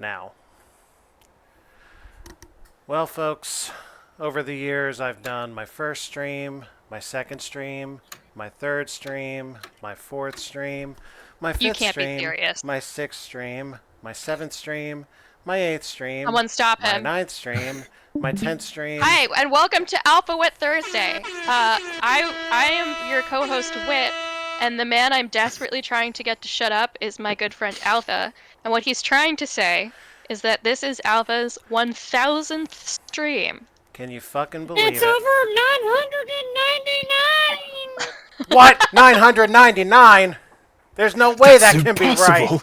now. Well, folks, over the years I've done my first stream, my second stream, my third stream, my fourth stream, my You fifth can't be stream, serious. my sixth stream, my seventh stream, my eighth stream, Someone stop my him. ninth stream, my 10th stream. Hi, and welcome to Alpha Wit Thursday. I am your co-host Wit, and the man I'm desperately trying to get to shut up is my good friend Alpha. And what he's trying to say is that this is Alpha's 1000th stream. Can you fucking believe It's it? over 999! What? 999? There's no way that can be right.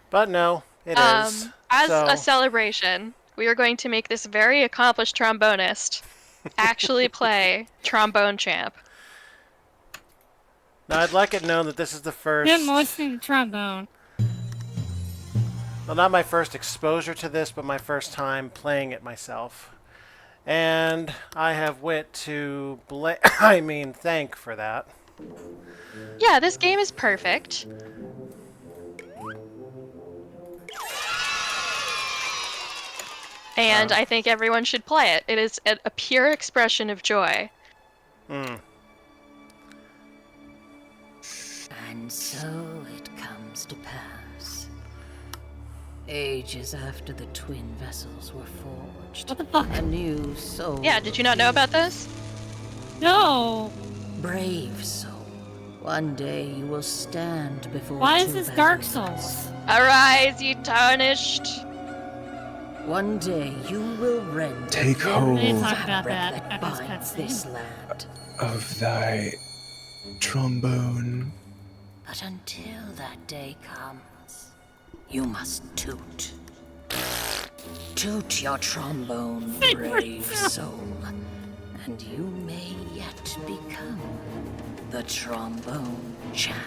But no, it is. As So, a celebration, we are going to make this very accomplished trombonist actually play Trombone Champ. now I'd like it known that this is the first... Him listening to trombone. Well, not my first exposure to this, but my first time playing it myself. And I have Wit to thank for that. Yeah, this game is perfect. And I think everyone should play it. It is a pure expression of joy. Hmm. And so it comes to pass. Ages after the twin vessels were forged, What the fuck? a new soul. Yeah, did you not know about this? No! Brave soul. One day you will stand before. Why is two this Dark battlements. Souls? Arise, ye tarnished! One day you will rend. Take the hold. very We need to talk about fabric that that after this binds cutscene. this land. Of thy trombone. But until that day comes, you must toot. Toot your trombone, brave soul, and you may yet become the trombone champ.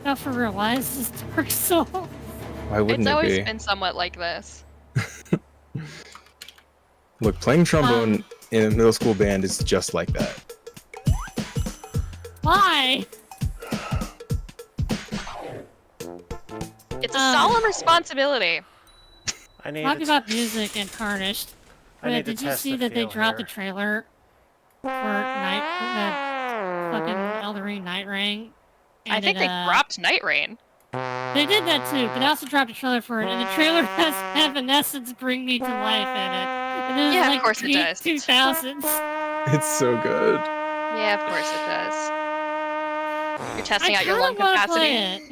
No, for real, why is this Dark Souls? Why wouldn't It's it always be? been somewhat like this. Look, playing trombone in a middle school band is just like that. Why? It's a solemn responsibility. I need Talking to about music and Tarnished. I need Wait, to did you test see the that they feel dropped the here. trailer for that fucking Elden Ring Night Ring? I And think it, they dropped Night Rain. They did that too, but they also dropped a trailer for it, and the trailer has Evanescence Bring Me to Life in it. And it was Yeah, of like course it does. 2000s. It's so good. Yeah, of course it does. You're testing I out your kinda lung wanna capacity. play it.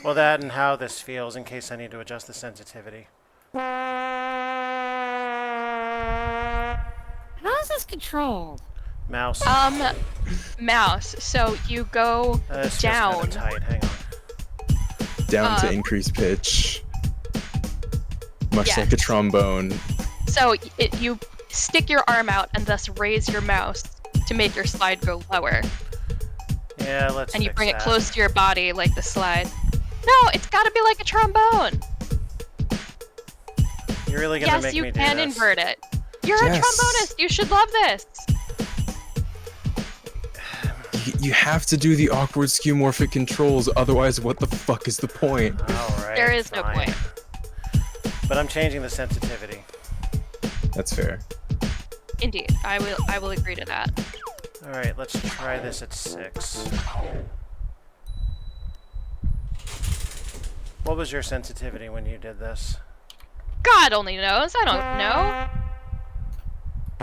Well, that and how this feels in case I need to adjust the sensitivity. How is this controlled? Mouse. Mouse. So you go This feels kinda down. tight. Hang on. Down to increased pitch. Much yes. like a trombone. So you stick your arm out and thus raise your mouse to make your slide go lower. Yeah, let's And you fix bring it that. close to your body like the slide. No, it's gotta be like a trombone. You're really gonna Yes, make you me do can this. invert it. You're a Yes. trombonist. You should love this. You have to do the awkward skeuomorphic controls, otherwise what the fuck is the point? Alright, There is no fine. point. But I'm changing the sensitivity. That's fair. Indeed, I will agree to that. Alright, let's try this at 6. What was your sensitivity when you did this? God only knows. I don't know.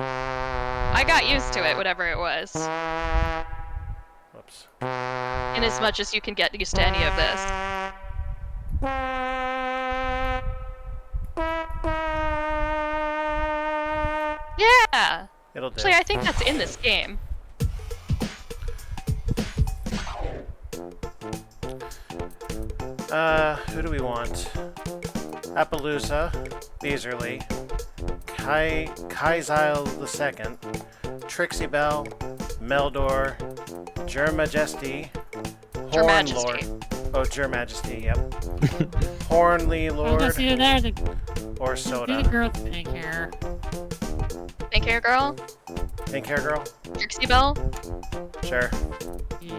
I got used to it, whatever it was. Whoops. In as much as you can get used to any of this. Yeah! It'll do. Actually, I think that's in this game. Who do we want? Appaloosa, Beasley, Kaizile II, Trixie Bell, Meldor, Majesty, Your Horn Majesty. Lord. Oh, Your Majesty, yep. Hornly I'll Lord, just either there, the or do the Soda. girl with pink hair. Pink hair girl? Pink hair girl? Trixie Bell? Sure. Yeah.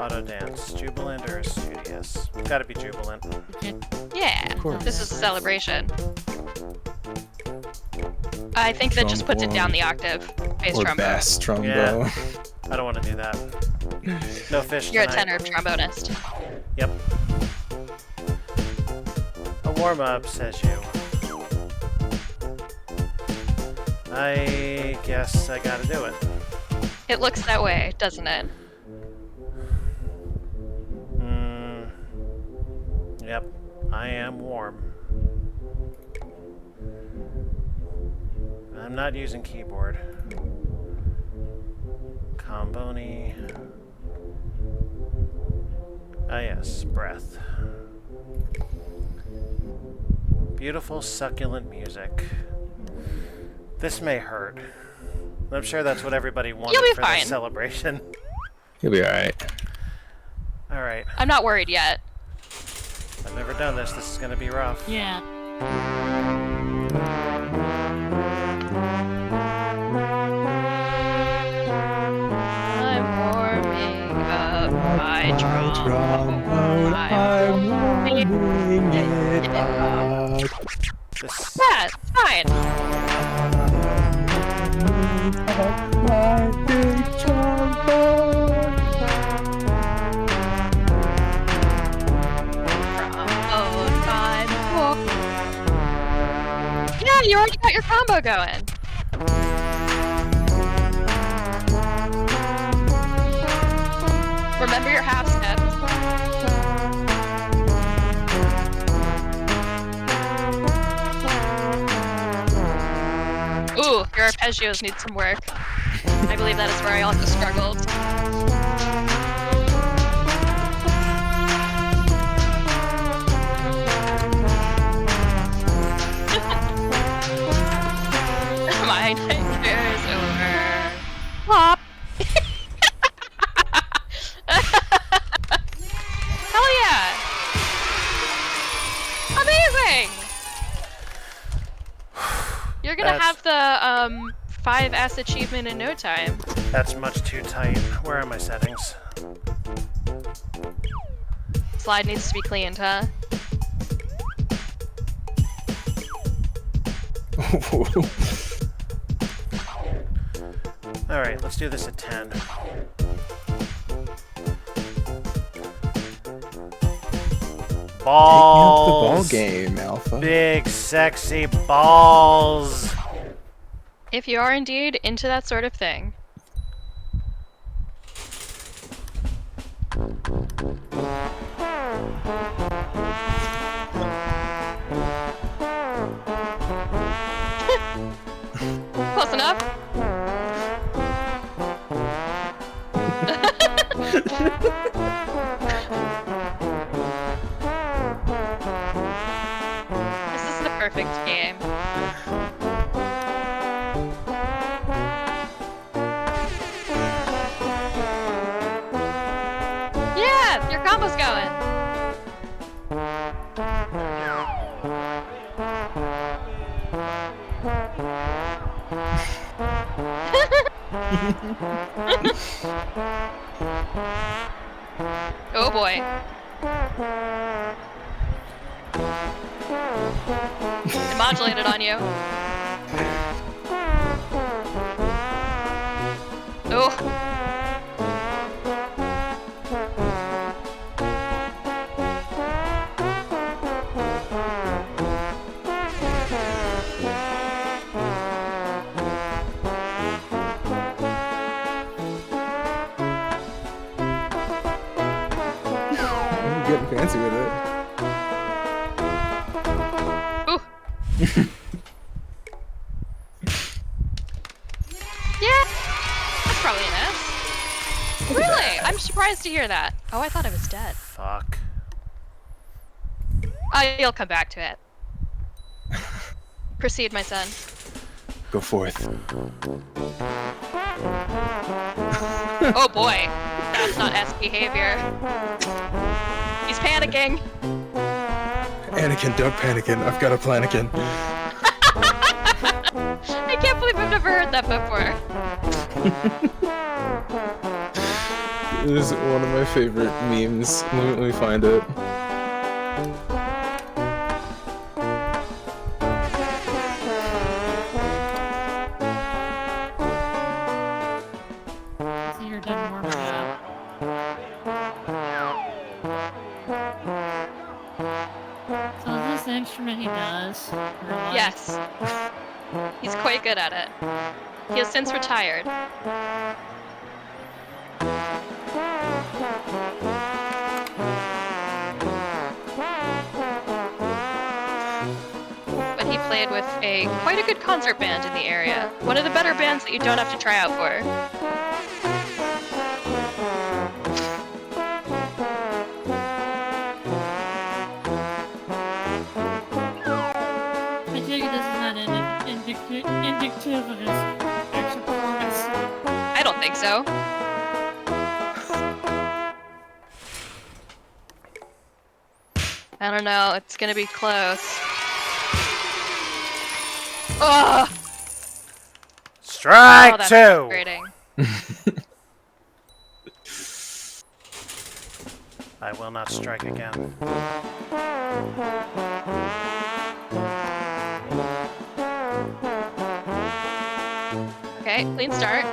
Auto dance. Jubilant or studious? Gotta be jubilant. Yeah, course. this is a celebration. I think that just puts it down the octave. Bass Or trombone. bass trombone. Yeah. I don't want to do that. No fish You're a tonight. tenor trombonist. Yep. A warm-up, says you. I guess I gotta do it. It looks that way, doesn't it? Yep. I am warm. I'm not using keyboard. Comboni. Ah yes, breath. Beautiful, succulent music. This may hurt. I'm sure that's what everybody wanted You'll be for fine. this celebration. You'll be alright. Alright, I'm not worried yet. I've never done this. This is gonna be rough. Yeah. I'm warming up my trombone. I'm warming it up. This Yeah, it's fine. Trombone, I'm Yeah, you already got your combo going. Remember your half steps. Ooh, your arpeggios need some work. I believe that is where I also struggled. My nightmare is over. Plop! Hell yeah! Amazing! You're gonna That's- have the 5S achievement in no time. That's much too tight. Where are my settings? Slide needs to be cleaned, huh? Alright, let's do this at 10. Taking up the ball Balls! game, Alpha. Big, sexy balls! If you are indeed into that sort of thing. Close enough? This is the perfect game. Yeah, your combo's going. Oh boy. It modulated on you. Oh. I'm getting fancy with it. Ooh. Yeah, that's probably an S. Really? I'm surprised to hear that. Oh, I thought I was dead. Fuck. Oh, you'll come back to it. Proceed, my son. Go forth. Oh boy, that's not S behavior. He's panicking. Anakin, don't panic. I've got a planikin. I can't believe I've never heard that before. This is one of my favorite memes. Let me find it. So you're done warming up. So is this the instrument he does? Or like- Yes. He's quite good at it. He has since retired. But he played with quite a good concert band in the area. One of the better bands that you don't have to try out for. I take it this is not indicative of his actual performance. I don't think so. I don't know, it's gonna be close. Ugh! Strike Oh, that's two! frustrating. I will not strike again. Okay, clean start.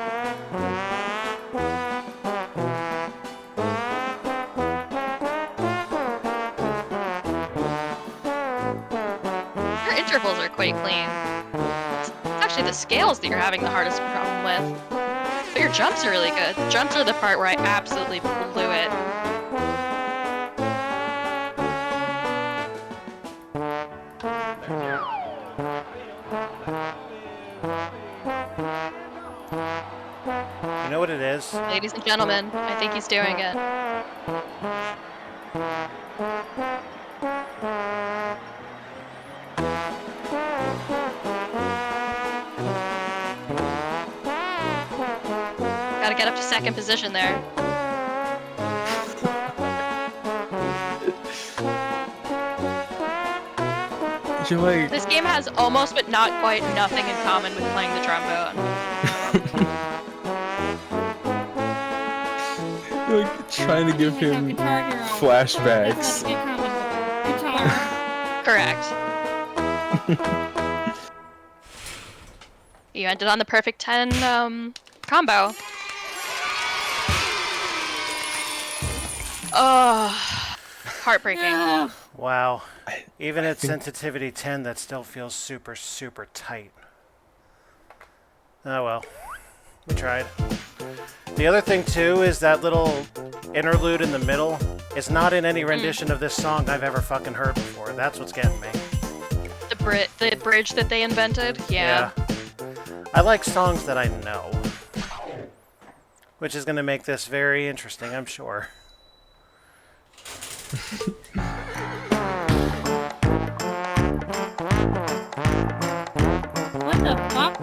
Your intervals are quite clean. It's actually the scales that you're having the hardest problem with. But your jumps are really good. Jumps are the part where I absolutely blew it. You know what it is? Ladies and gentlemen, I think he's doing it. Gotta get up to second position there. You're like, This game has almost but not quite nothing in common with playing the trombone. you're like trying to give him Guitar Hero. flashbacks. That's not a good comment. Guitar. Correct. You ended on the perfect 10 combo. Oh, heartbreaking. No. Wow. Even at sensitivity 10, that still feels super, super tight. Oh well. We tried. The other thing, too, is that little interlude in the middle is not in any rendition of this song I've ever fucking heard before. That's what's getting me. The bridge that they invented? Yeah. I like songs that I know. Which is going to make this very interesting, I'm sure. What the fuck?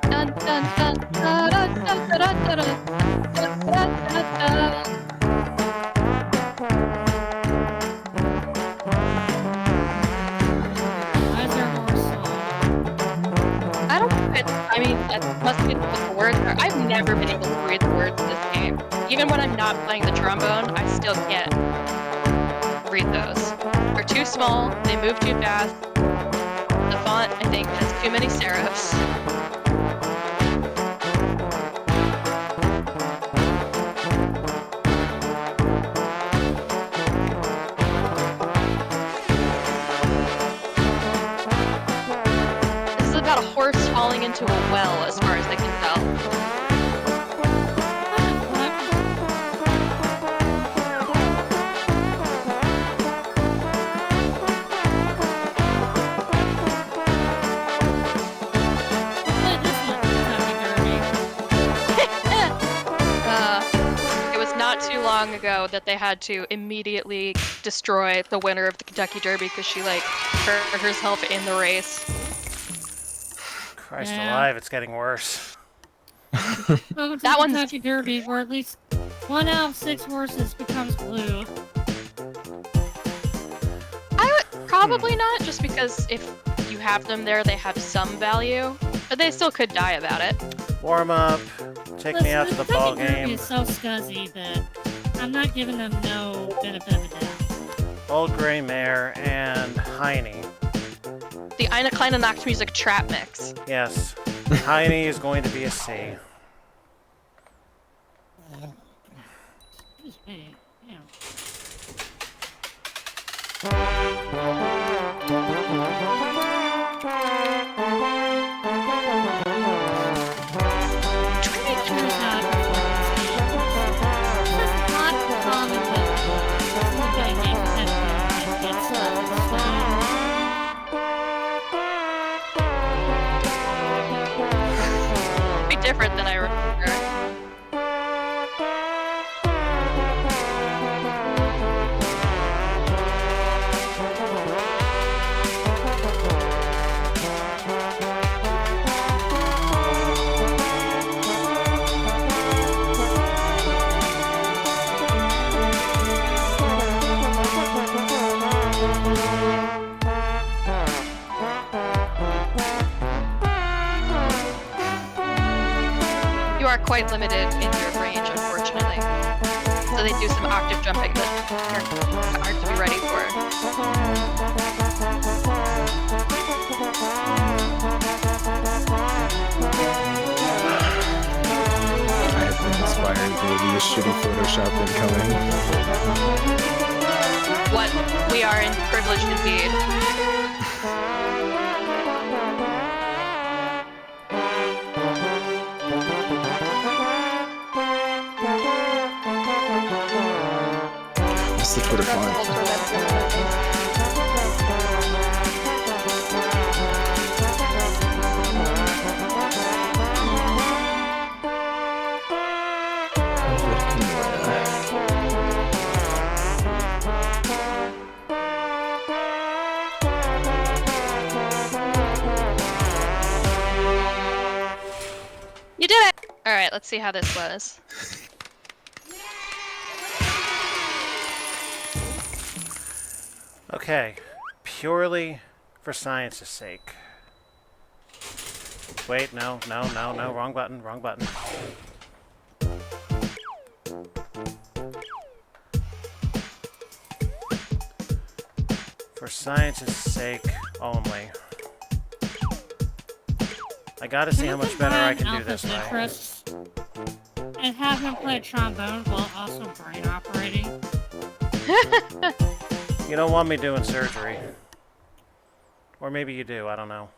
Dun, dun, dun, dun, dun, dun, dun, dun, dun, dun, dun, dun. Why is there more song? I don't I mean, that must be what the words are. I've never been able to read the words in this game. Even when I'm not playing the trombone, I still can't read those. They're too small, they move too fast. The font, I think, has too many serifs. This is about a horse falling into a well, as far as I can tell. It was not too long ago that they had to immediately destroy the winner of the Kentucky Derby because she hurt herself in the race. Christ Yeah. alive, it's getting worse. Welcome to That the one's- Kentucky Derby, where at least 1 out of 6 horses becomes blue. I would probably not, just because if you have them there, they have some value, but they still could die about it. Warm up, Take me out to the ball game. is so scuzzy that I'm not giving them no benefit of the doubt. Old Gray Mare and Heine. The Eine Kleine Nachtmusik trap mix. Yes. Heine is going to be a C. Excuse me. Yeah. Different than I remember. You are quite limited in your range, unfortunately. So they do some octave jumping that are hard to be ready for. I have been inspired, baby. A shitty Photoshop incoming. What we are in privileged indeed. What's the Twitter font? You did it! Alright, let's see how this was. Okay. Purely for science's sake. Wait, no, wrong button, wrong button. For science's sake only. I gotta see how much better I can do this way. Interests and have him play trombone while also brain operating. You don't want me doing surgery. Or maybe you do, I don't know.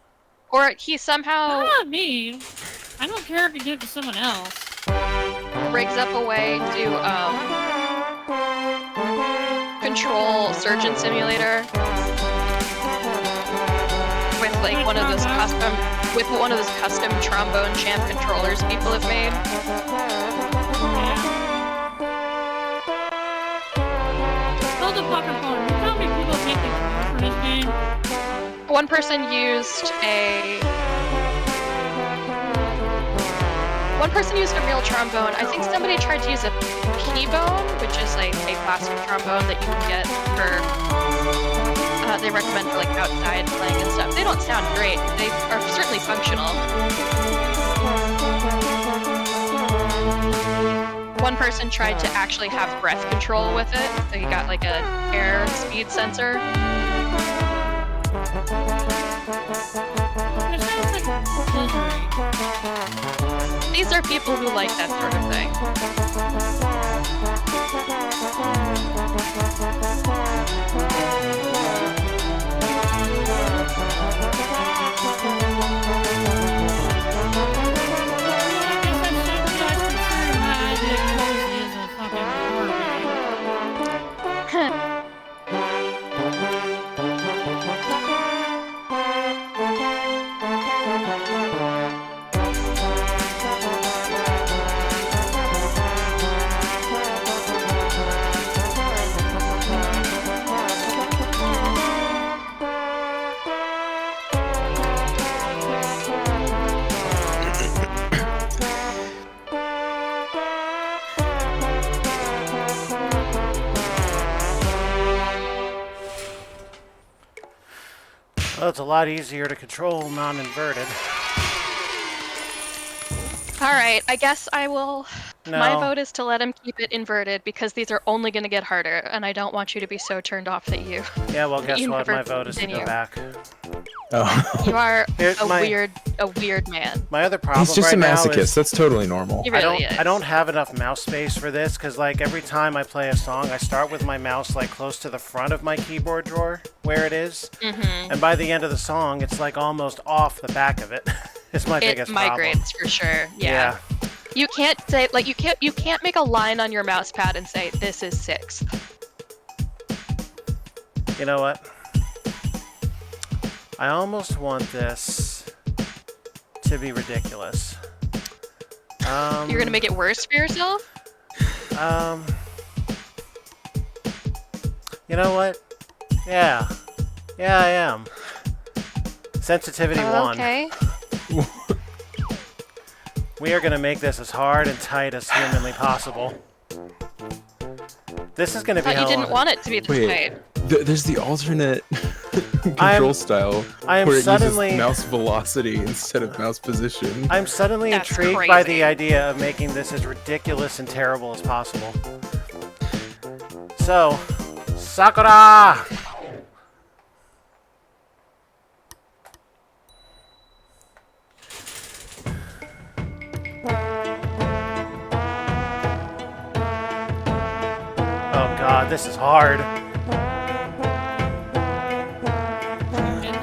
Or he somehow Not me. I don't care if you give it to someone else. rigs up a way to control Surgeon Simulator with like one of those custom trombone champ controllers people have made. Hold the fucking phone. You tell me people take the control for this game? One person used a real trombone. I think somebody tried to use a P-bone, which is like a plastic trombone that you can get for, they recommend for like outside playing and stuff. They don't sound great. They are certainly functional. One person tried to actually have breath control with it. So he got like an air speed sensor. It sounds like misery. These are people who like that sort of thing. Well, it's a lot easier to control non-inverted. All right, I guess I will. No. My vote is to let him keep it inverted because these are only going to get harder, and I don't want you to be so turned off that you. Yeah, well, guess you what? never My vote is to go continue. back. Oh. You are Here's a my- weird man. My other problem He's just right a now masochist. is That's totally normal. He really I is. don't have enough mouse space for this because, like, every time I play a song, I start with my mouse like close to the front of my keyboard drawer where it is, Mm-hmm. and by the end of the song, it's like almost off the back of it. It's my It biggest problem. migrates for sure. Yeah. You can't say like you can't make a line on your mouse pad and say this is 6th. You know what? I almost want this to be ridiculous. You're gonna make it worse for yourself? You know what? Yeah, I am. Sensitivity 1. Okay. We are gonna make this as hard and tight as humanly possible. This is gonna be Thought you how didn't want it to be this Wait. way. There's the alternate I'm- control style I am where it suddenly- uses mouse velocity instead of mouse position. I'm suddenly That's intrigued by crazy. the idea of making this as ridiculous and terrible as possible. So, Sakura! Oh god, this is hard.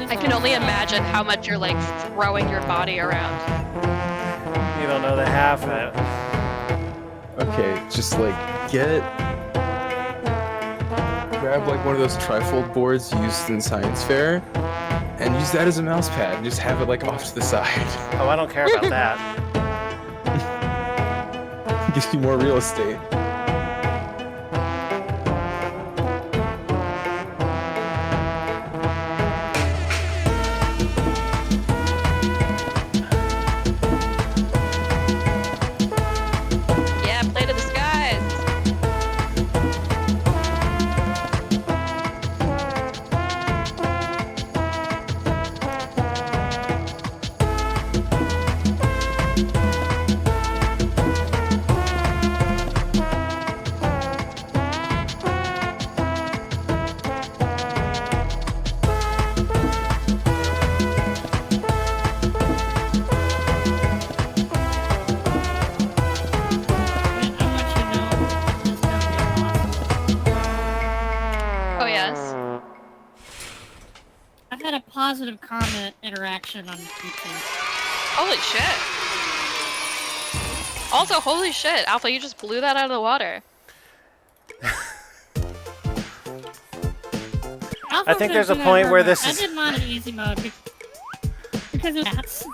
I can only imagine how much you're like throwing your body around. You don't know the half of it. Okay, just like grab like one of those trifold boards used in science fair and use that as a mouse pad and just have it like off to the side. Oh, I don't care about that. Gives you more real estate. Yeah, play to the skies. Oh yes. I've had a positive comment interaction on YouTube. Holy shit. Also, holy shit, Alpha, you just blew that out of the water. I think there's a point where this is- I did mine in easy mode because of that.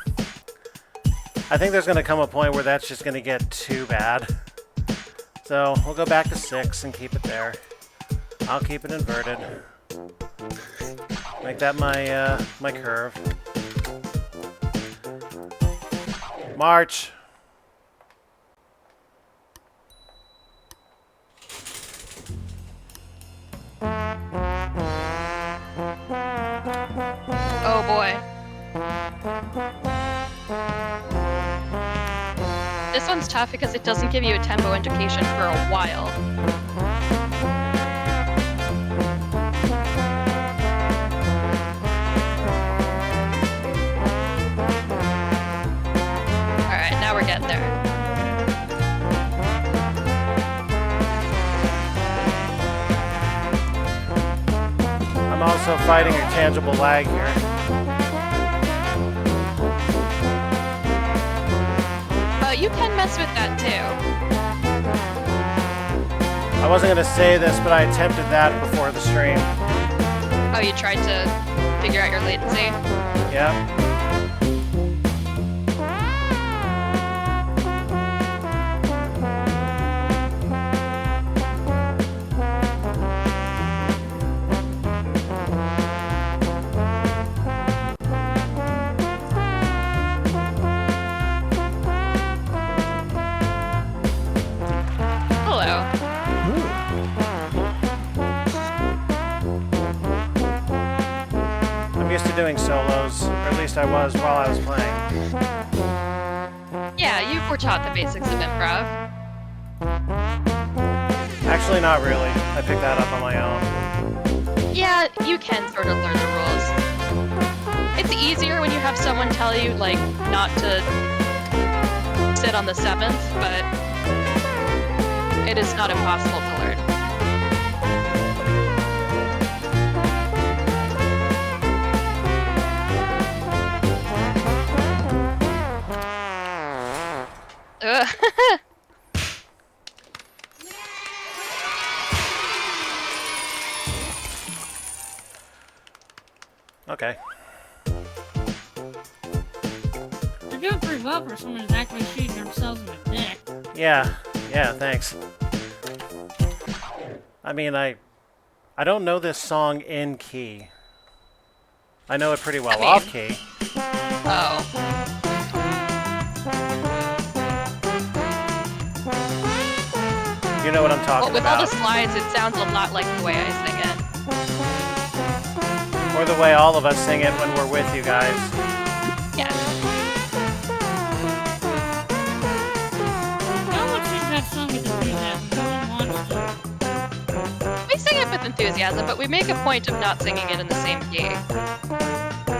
I think there's gonna come a point where that's just gonna get too bad. So, we'll go back to 6 and keep it there. I'll keep it inverted. Make that my, my curve. March! Oh boy. This one's tough because it doesn't give you a tempo indication for a while. Alright, now we're getting there. I'm also fighting a tangible lag here. You can mess with that too. I wasn't gonna say this, but I attempted that before the stream. Oh, you tried to figure out your latency? Yep. Hello. I'm used to doing solos, or at least I was while I was playing. Yeah, you were taught the basics of improv. Actually, not really. I picked that up on my own. Yeah, you can sort of learn the rules. It's easier when you have someone tell you, like, not to sit on the 7th, but it is not impossible to learn. Ugh. Okay. You're doing pretty well for someone who's actually shooting themselves in the dick. Yeah, thanks. I mean, I don't know this song in key. I know it pretty well off key. Oh. You know what I'm talking Well, with all about. the slides, it sounds a lot like the way I sing it. Or the way all of us sing it when we're with you guys. Yeah. No one sings that song with enthusiasm. No one wants to. We sing it with enthusiasm, but we make a point of not singing it in the same key.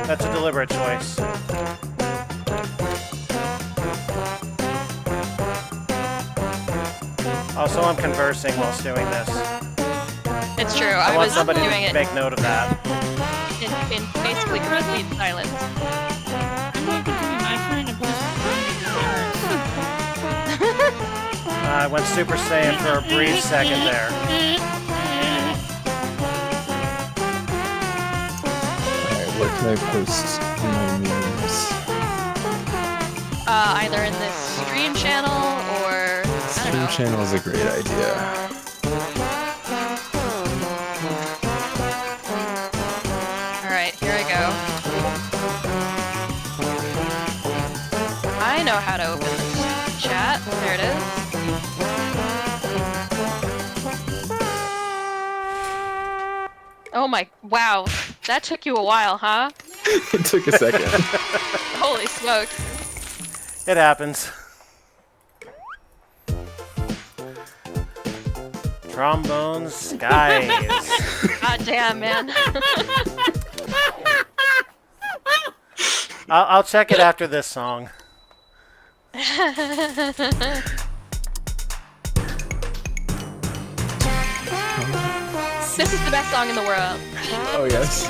That's a deliberate choice. Also, I'm conversing whilst doing this. It's true. I I want was somebody doing to it make note of that. in basically complete silence. I'm going to continue my turn of just I went Super Saiyan for a brief second there. Alright, where can I post my memes? Either in this stream channel or I don't Stream know. channel is a great idea. Alright, here I go. I know how to open this chat. There it is. Oh my, wow. That took you a while, huh? It took a second. Holy smokes. It happens. Trombone skies. God damn, man. I'll check it after this song. This is the best song in the world. Oh yes.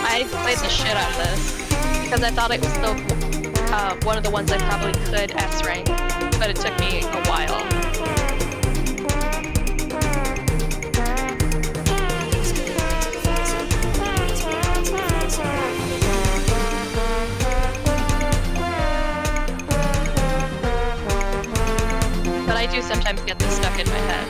I played the shit out of this because I thought it was the one of the ones I probably could S rank, but it took me a while. But I do sometimes get this stuck in my head.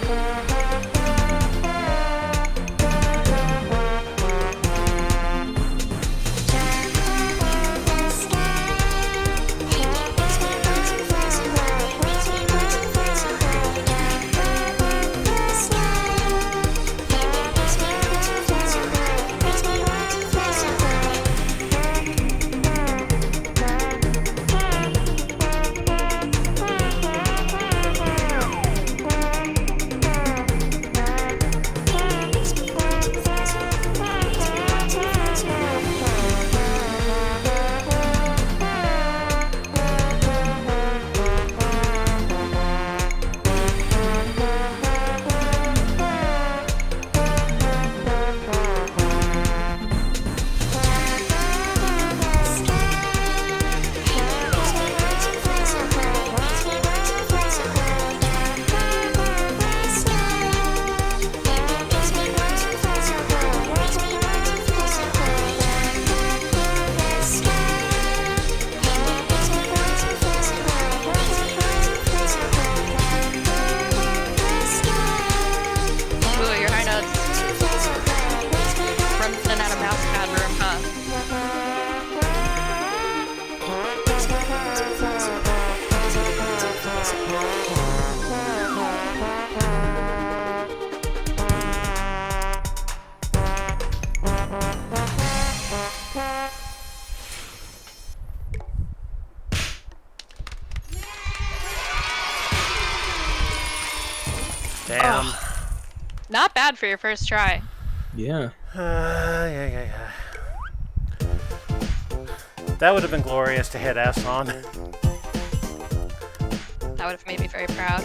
Damn. Not bad for your first try. Yeah. Yeah. That would have been glorious to hit S on. That would have made me very proud.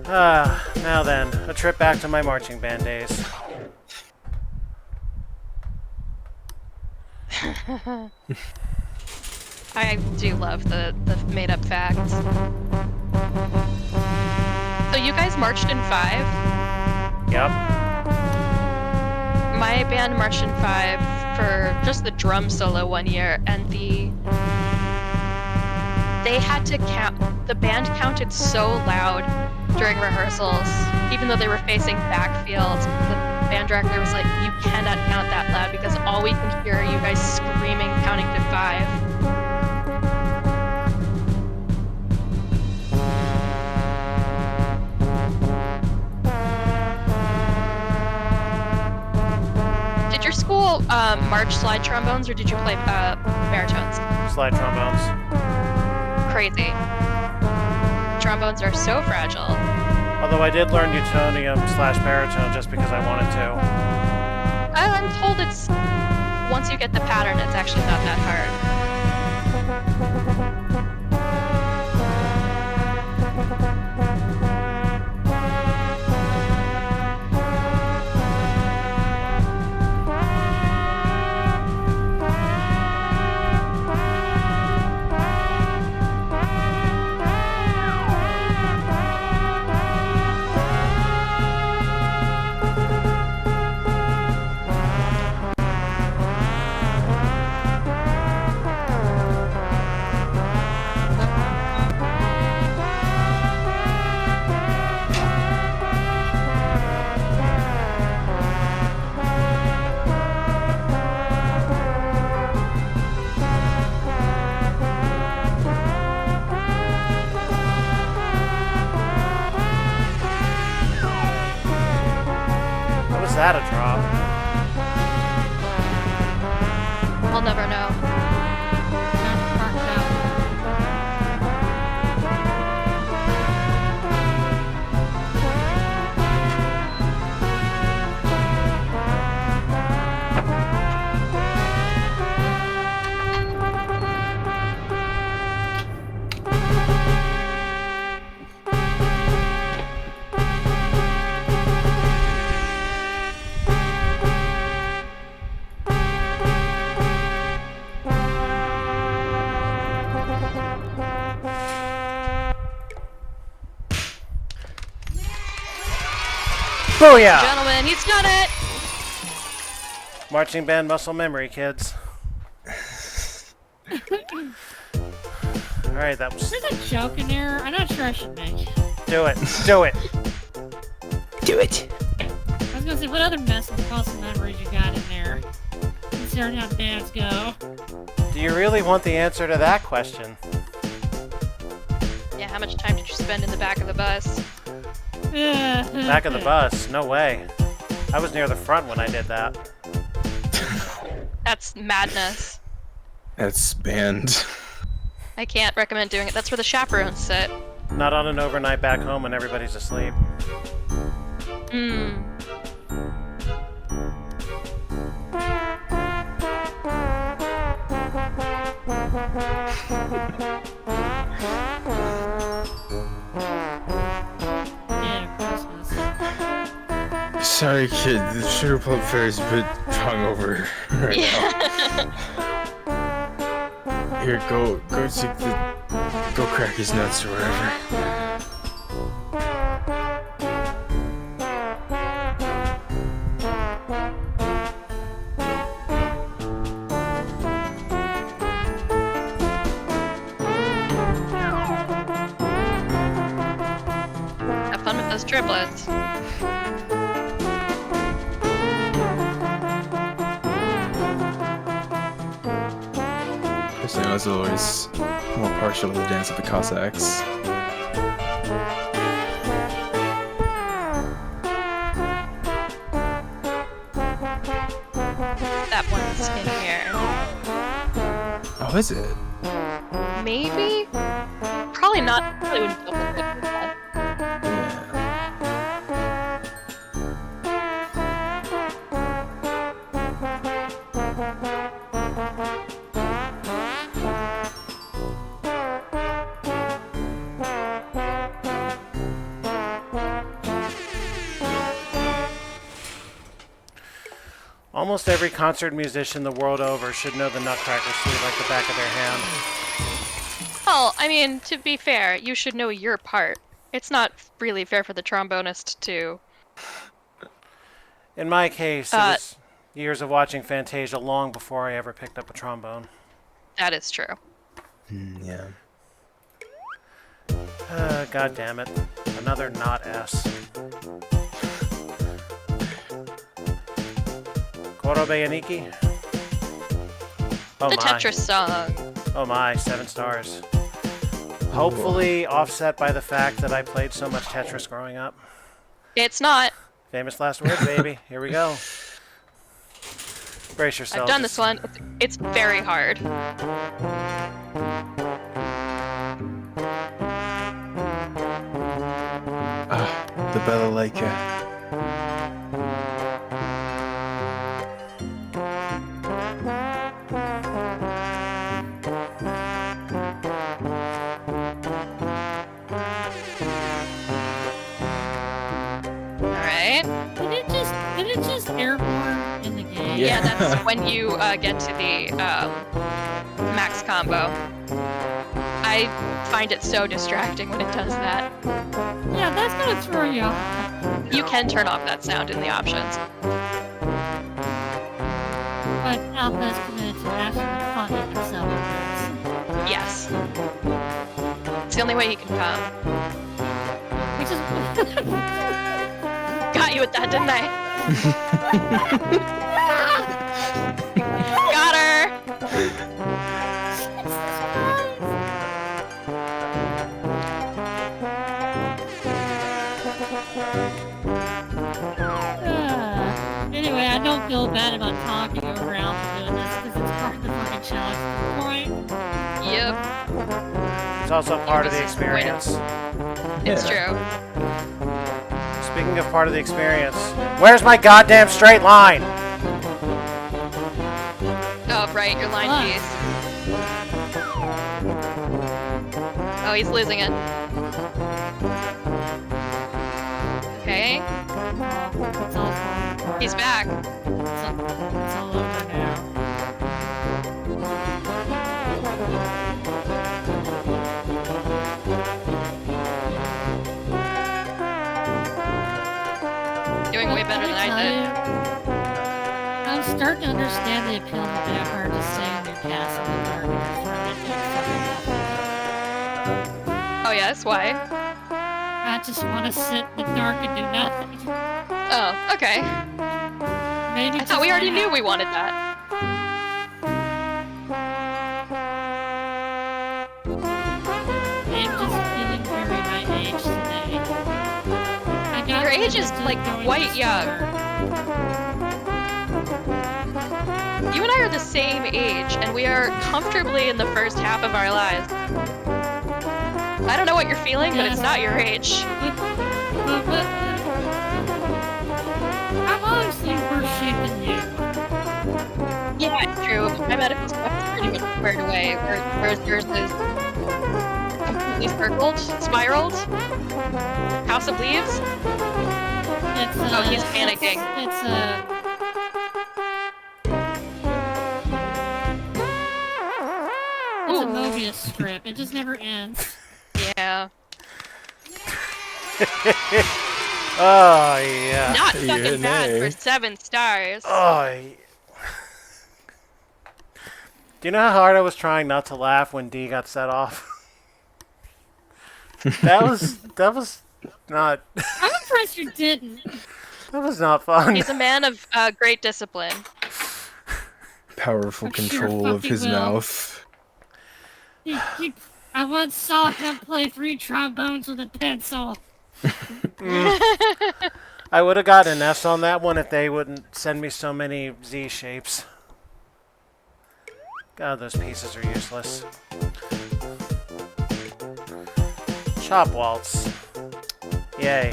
Now then, a trip back to my marching band days. I do love the made-up facts. So you guys marched in 5? Yep. My band marched in 5 for just the drum solo one year, and they had to count. The band counted so loud during rehearsals, even though they were facing backfield. The band director was like, "You cannot count that loud because all we can hear are you guys screaming, counting to 5." Did your school march slide trombones, or did you play baritones? Slide trombones. Crazy. Trombones are so fragile. Although I did learn Newtonium/baritone just because I wanted to. I'm told it's, once you get the pattern, it's actually not that hard. That a drop? I'll never know. Booyah! Gentlemen, he's done it! Marching band muscle memory, kids. Alright, that was... There's a joke in there. I'm not sure I should make. Do it. Do it. Do it. I was gonna say, what other muscle memories you got in there? Considering how bands go. Do you really want the answer to that question? Yeah, how much time did you spend in the back of the bus? Back of the bus? No way. I was near the front when I did that. That's madness. That's banned. I can't recommend doing it. That's where the chaperones sit. Not on an overnight back home when everybody's asleep. Sorry, kid. The Sugar Plum Fairy's a bit hungover right now. Here, go crack his nuts or whatever. Have fun with those triplets. I was always more partial to the Dance of the Cossacks. That one's in here. Oh, is it? Maybe? Probably not. Probably wouldn't double click with that. Yeah. Almost every concert musician the world over should know the Nutcracker Suite like the back of their hand. Well, I mean, to be fair, you should know your part. It's not really fair for the trombonist to... In my case, it was years of watching Fantasia long before I ever picked up a trombone. That is true. Yeah. God damn it. Another not S. Koro Bayaniki? Oh The my. Tetris song. Oh my, 7 stars. Hopefully offset by the fact that I played so much Tetris growing up. It's not. Famous last words, baby. Here we go. Brace yourself. I've done this one. It's very hard. The balalaika. Alright. Did it just airborne in the game? Yeah, that's when you get to the max combo. I find it so distracting when it does that. Yeah, that's gonna throw you off. You can turn off that sound in the options. But Alpha's committed to actually funding himself with this. Yes. It's the only way he can come. Which is... Got you with that, didn't I? Got her! Anyway, I don't feel bad about talking over Alpha doing this because it's part of the fucking challenge point. Yep, It's also part of the Disappointed. experience. it's true. Speaking of part of the experience, where's my goddamn straight line? Oh, right, your line Look. piece. Oh, he's losing it. Okay, It's all falling apart. he's back. It's all over now. Doing way better than I did. I'm starting to understand the appeal of vampire to stay in your castle in the dark and your friend. Oh, yes, why? I just want to sit in the dark and do nothing. Oh, okay. Maybe I thought we already knew we wanted that. I'm just feeling very my age today. I got Your age is, used to like, going quite to young. store. You and I are the same age, and we are comfortably in the first half of our lives. I don't know what you're feeling, but it's not your age. But I'm obviously worse shape than you. Yeah, it's true. My medical stuff is pretty much squared away, whereas yours is completely circled, spiraled. House of Leaves? It's, Oh, he's panicking. It's a Mobius strip. It just never ends. Yeah. Oh, yeah. Not Yeah, fucking bad nay. for 7 stars. Oh, do you know how hard I was trying not to laugh when D got set off? that was not I'm impressed you didn't. that was not fun. He's a man of great discipline. Powerful I'm sure control of fucking his will. mouth. I once saw him play 3 trombones with a pencil. I would have gotten an S on that one if they wouldn't send me so many Z shapes. God, those pieces are useless. Chop waltz. Yay.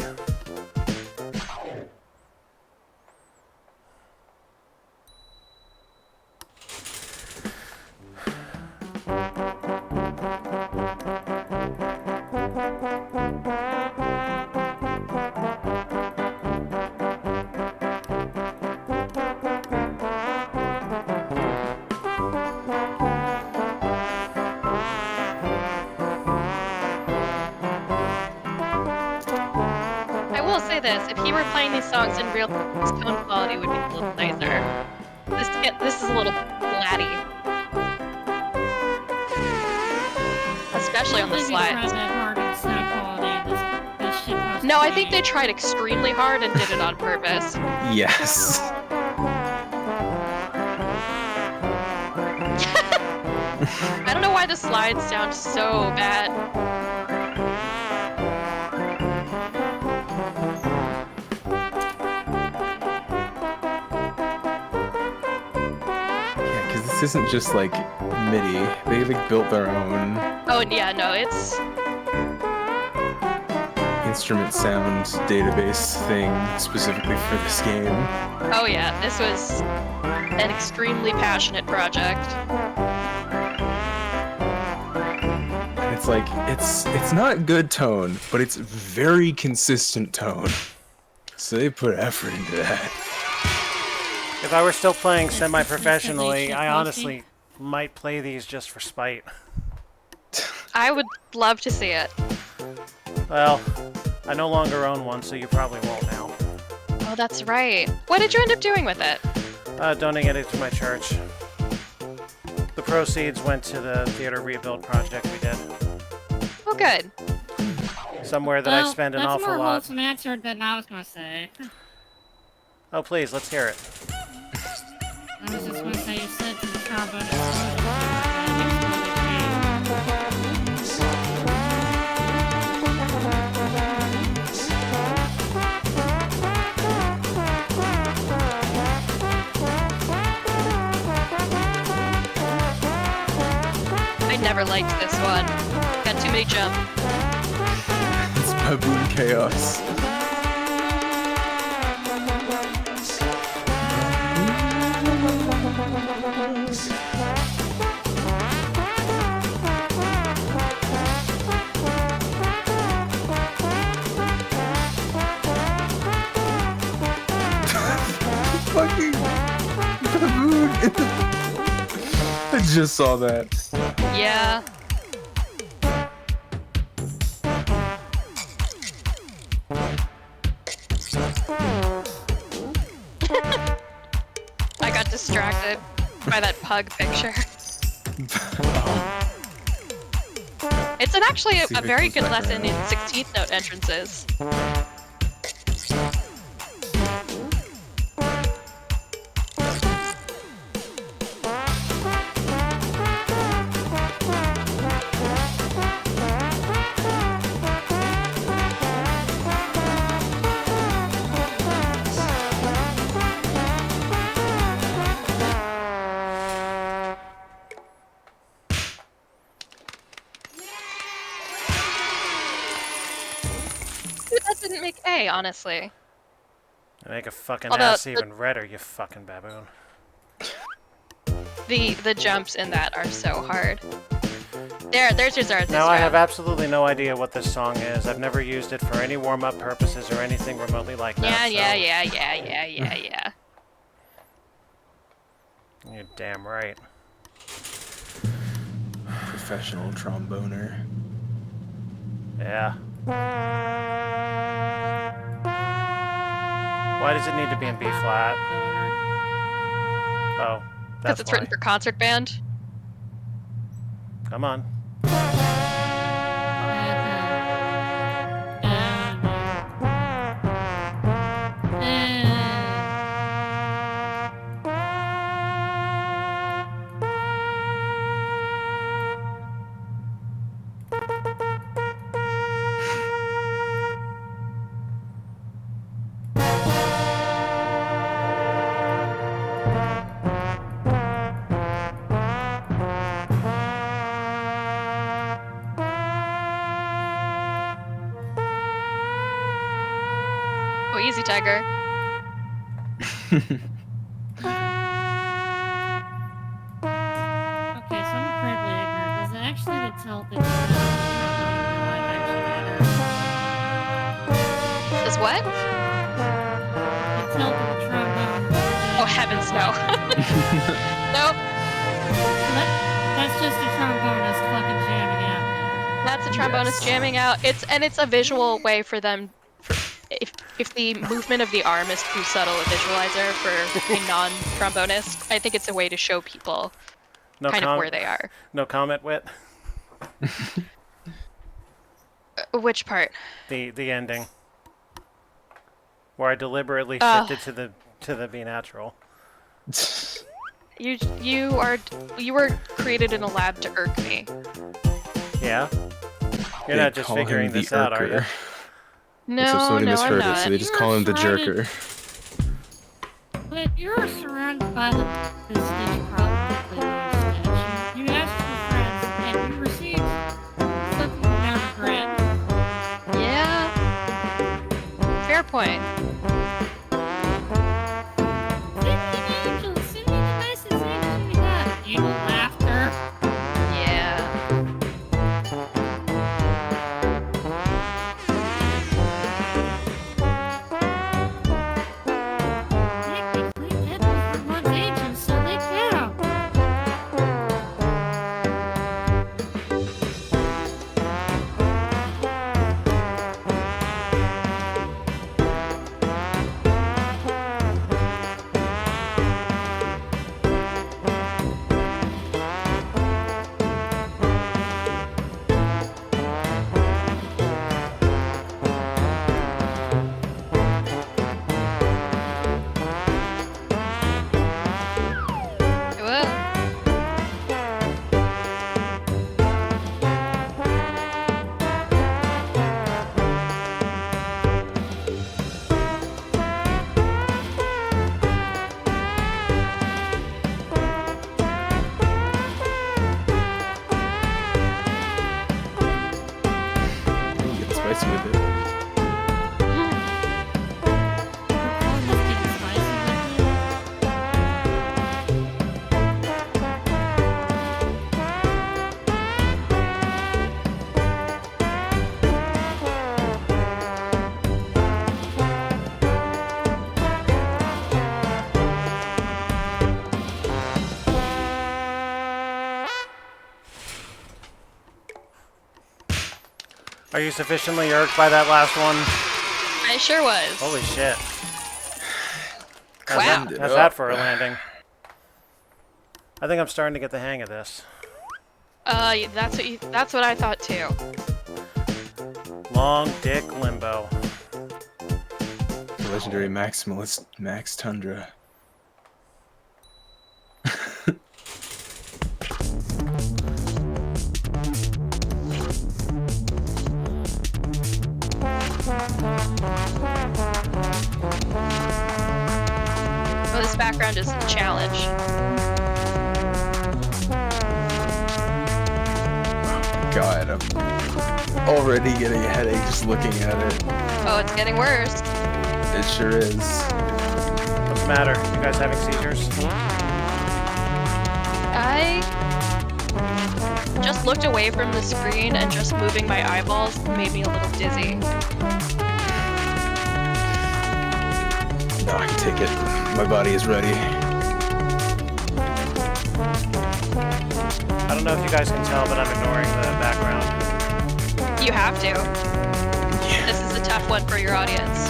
this: if he were playing these songs in real, his tone quality would be a little nicer. This is a little flatty, especially on the slides. No, I think they tried extremely hard and did it on purpose. Yes. I don't know why the slides sound so bad. Yeah, because this isn't just like MIDI. They like built their own Oh yeah, no, it's instrument sound database thing specifically for this game. oh yeah, this was an extremely passionate project. It's like it's not good tone, but it's very consistent tone. So they put effort into that. If I were still playing semi-professionally, I honestly might play these just for spite. I would love to see it. Well, I no longer own one, so you probably won't now. Oh, that's right. What did you end up doing with it? Donating it to my church. The proceeds went to the theater rebuild project we did. Oh, good. Somewhere that I spend an awful That's a more lot. wholesome answer than I was gonna say. Oh, please, let's hear it. I was just gonna say you said to the trombone. I never liked this one. Got too many jump. It's baboon chaos. Fucking baboon. I just saw that. Yeah. I got distracted by that pug picture. It's actually a very good lesson in 16th note entrances. That didn't make A, honestly. I make a fucking Although ass the- even redder, you fucking baboon. The jumps in that are so hard. There's your Zarth. Now I have absolutely no idea what this song is. I've never used it for any warm-up purposes or anything remotely like that. Yeah. You're damn right. Professional tromboner. Yeah. Why does it need to be in B flat? Oh, Because that's it's why. written for concert band. Come on. Oh, easy, Tiger. Okay, so I'm incredibly ignorant. Does it actually tell the live action matter? Is what? It tells the trombone. Oh, heavens, no. Nope. That's just a trombonist fucking jamming out. That's a trombonist jamming out. It's a visual way for them. if the movement of the arm is too subtle a visualizer for a non-trombonist, I think it's a way to show people No kind of where they are. No comment, Wit. Which part? The ending, where I deliberately Oh. shifted to the B natural. You were created in a lab to irk me. Yeah. You're They not just call him figuring the this out, are you? irker. No, So somebody no, I'm misheard it, not. so they just You call were him the surrounded- jerker. But you're surrounded by the Stitch probably Stitch. You asked for friends, and you received something you now regret. Yeah. Fair point. Send me the nicest angel you got. Evil laughter. Yeah. Technically, that was one's angels, so they count. Well, Get spicy with it. Are you sufficiently irked by that last one? I sure was. Holy shit. Wow. How's that for a landing? I think I'm starting to get the hang of this. That's what I thought too. Long dick limbo. The legendary maximalist Max Tundra. Well, this background is a challenge. God, I'm already getting a headache just looking at it. Oh, it's getting worse. It sure is. What's the matter? You guys having seizures? I just looked away from the screen and just moving my eyeballs made me a little dizzy. No, I can take it. My body is ready. I don't know if you guys can tell, but I'm ignoring the background. You have to. This is a tough one for your audience.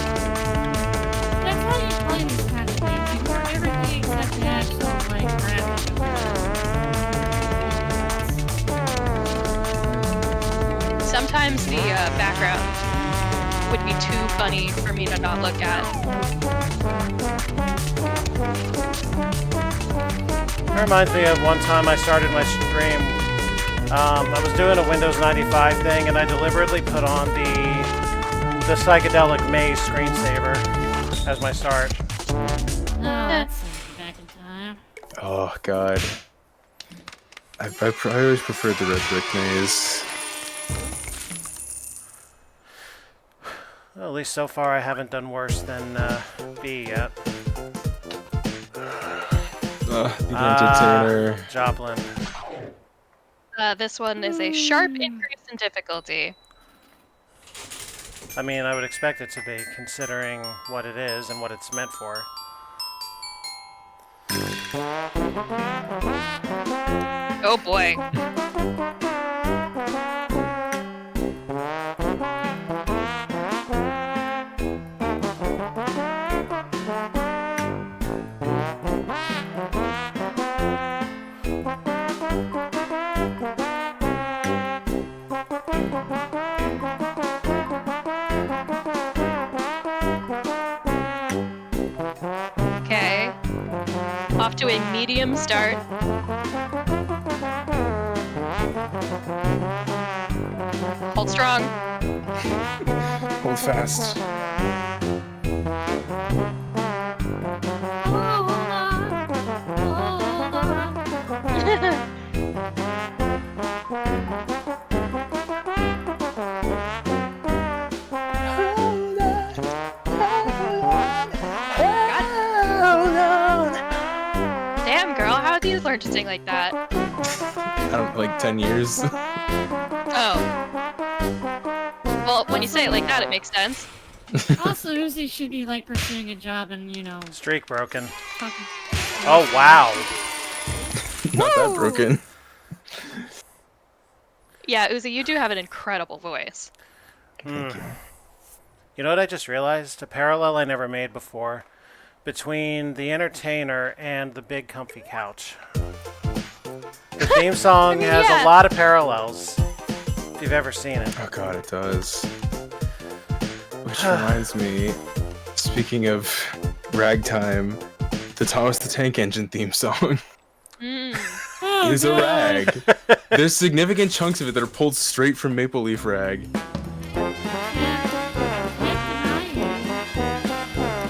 That's how you play this kind of game. You ignore everything except the actual, like, graphic. Sometimes the background would be too funny for me to not look at. It reminds me of one time I started my stream. I was doing a Windows 95 thing, and I deliberately put on the psychedelic maze screensaver as my start. Oh, that sends me back in time. Oh God. I always preferred the red brick maze. Well, at least so far I haven't done worse than B yet. The entertainer. Joplin. This one is a sharp increase in difficulty. I mean, I would expect it to be, considering what it is and what it's meant for. Oh boy. medium start. Hold strong. Hold fast. Hold on. Hold on. Damn, girl, how have you learned to sing like that? I don't like 10 years. Oh. Well, when you say it like that, it makes sense. Also, Uzi should be like pursuing a job and, you know, Streak broken. fucking. Oh, wow. Not that broken. Yeah, Uzi, you do have an incredible voice. Thank you. You know what I just realized? A parallel I never made before between The Entertainer and The Big Comfy Couch. The theme song has yeah. a lot of parallels, if you've ever seen it. Oh god, it does. Which reminds me, speaking of ragtime, the Thomas the Tank Engine theme song Oh, is a God. rag. There's significant chunks of it that are pulled straight from Maple Leaf Rag.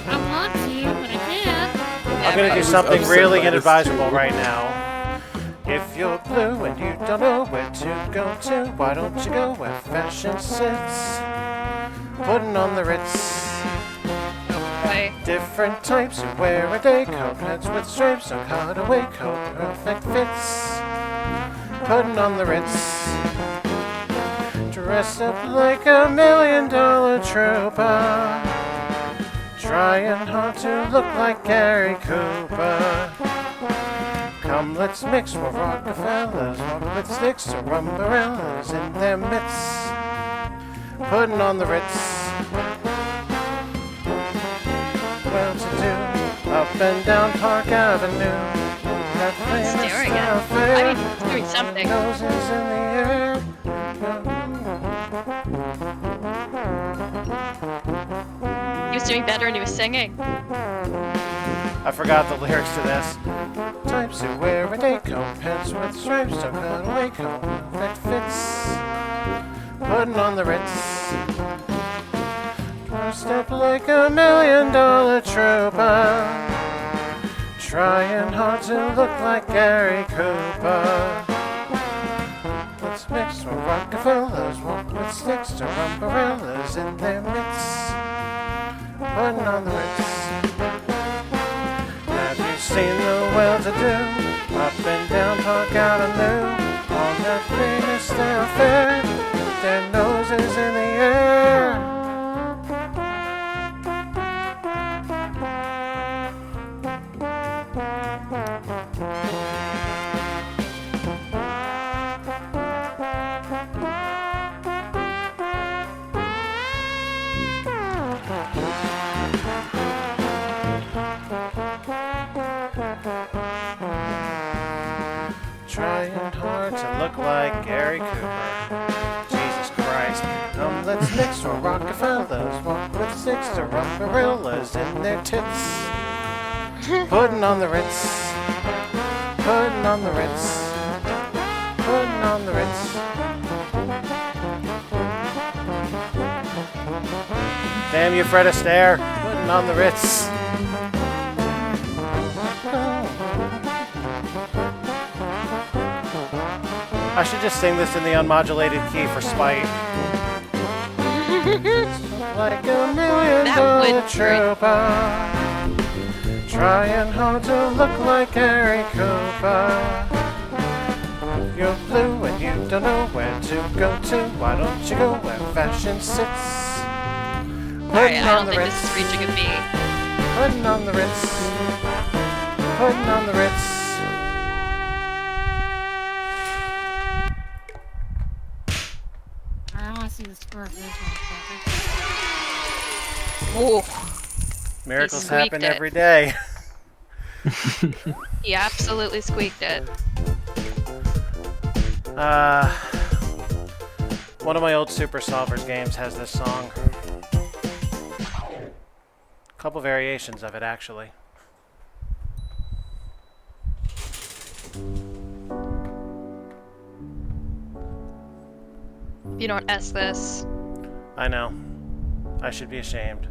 I want to, but I can't. I'm going to do was something upset really by this inadvisable too. right now. If you're blue and you don't know where to go to, why don't you go where fashion sits? Putting on the Ritz. Right. Different types who wear a day coat, hats with stripes, a cutaway coat, perfect fits. Putting on the Ritz. Dressed up like $1 million trooper. Trying hard to look like Gary Cooper. Come, let's mix with Rockefellers, walk with sticks to rumbarellas in their mitts. Putting on the Ritz. Well-to-do, up and down Park Avenue. That famous Staring style at fair. I mean, he's doing something. Noses in the air. He was doing better and he was singing. I forgot the lyrics to this. Types who wear a day coat, pants with stripes, don't cut away coat, perfect fits. Putting on the Ritz. Dressed up like $1 million trooper. Trying hard to look like Gary Cooper. Let's mix with Rockefellers, walk with sticks to rumbarellas in their mitts. Putting on the Ritz. Have you seen the well-to-do up and down Park Avenue on that famous style fair with their noses in the air? Trying hard to look like Gary Cooper. Jesus Christ. Let's mix with Rockefellers, walk with sticks to rumbarellas in their tits. Putting on the Ritz. Putting on the Ritz. Putting on the Ritz. Damn you, Fred Astaire. Putting on the Ritz. I should just sing this in the unmodulated key for spite. Like $1 million That would trooper. Trying hard to look like Gary Cooper. You're blue and you don't know where to go to. Why don't you go where fashion sits? Alright, I don't think this is reaching a B. Putting on the Ritz. Putting on the Ritz. I want to see the score of this motherfucker. Ooh, Miracles squeaked happen it. every day. he absolutely squeaked it. One of my old Super Solvers games has this song. A couple variations of it, actually. If you don't S this. I know. I should be ashamed.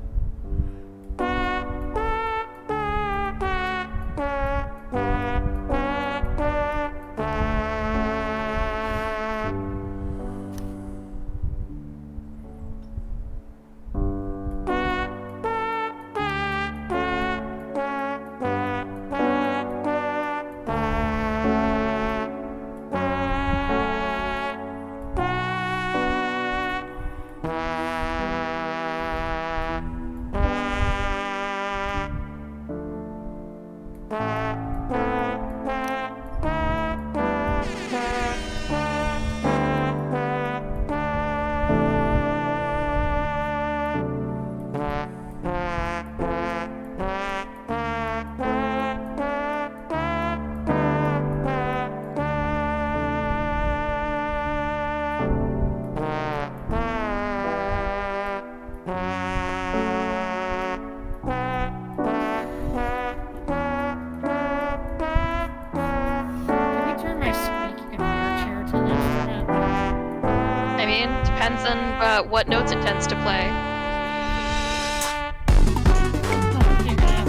Can we turn my squeaky guitar chair to an instrument? I mean, depends on what notes it tends to play. Oh, figure it out.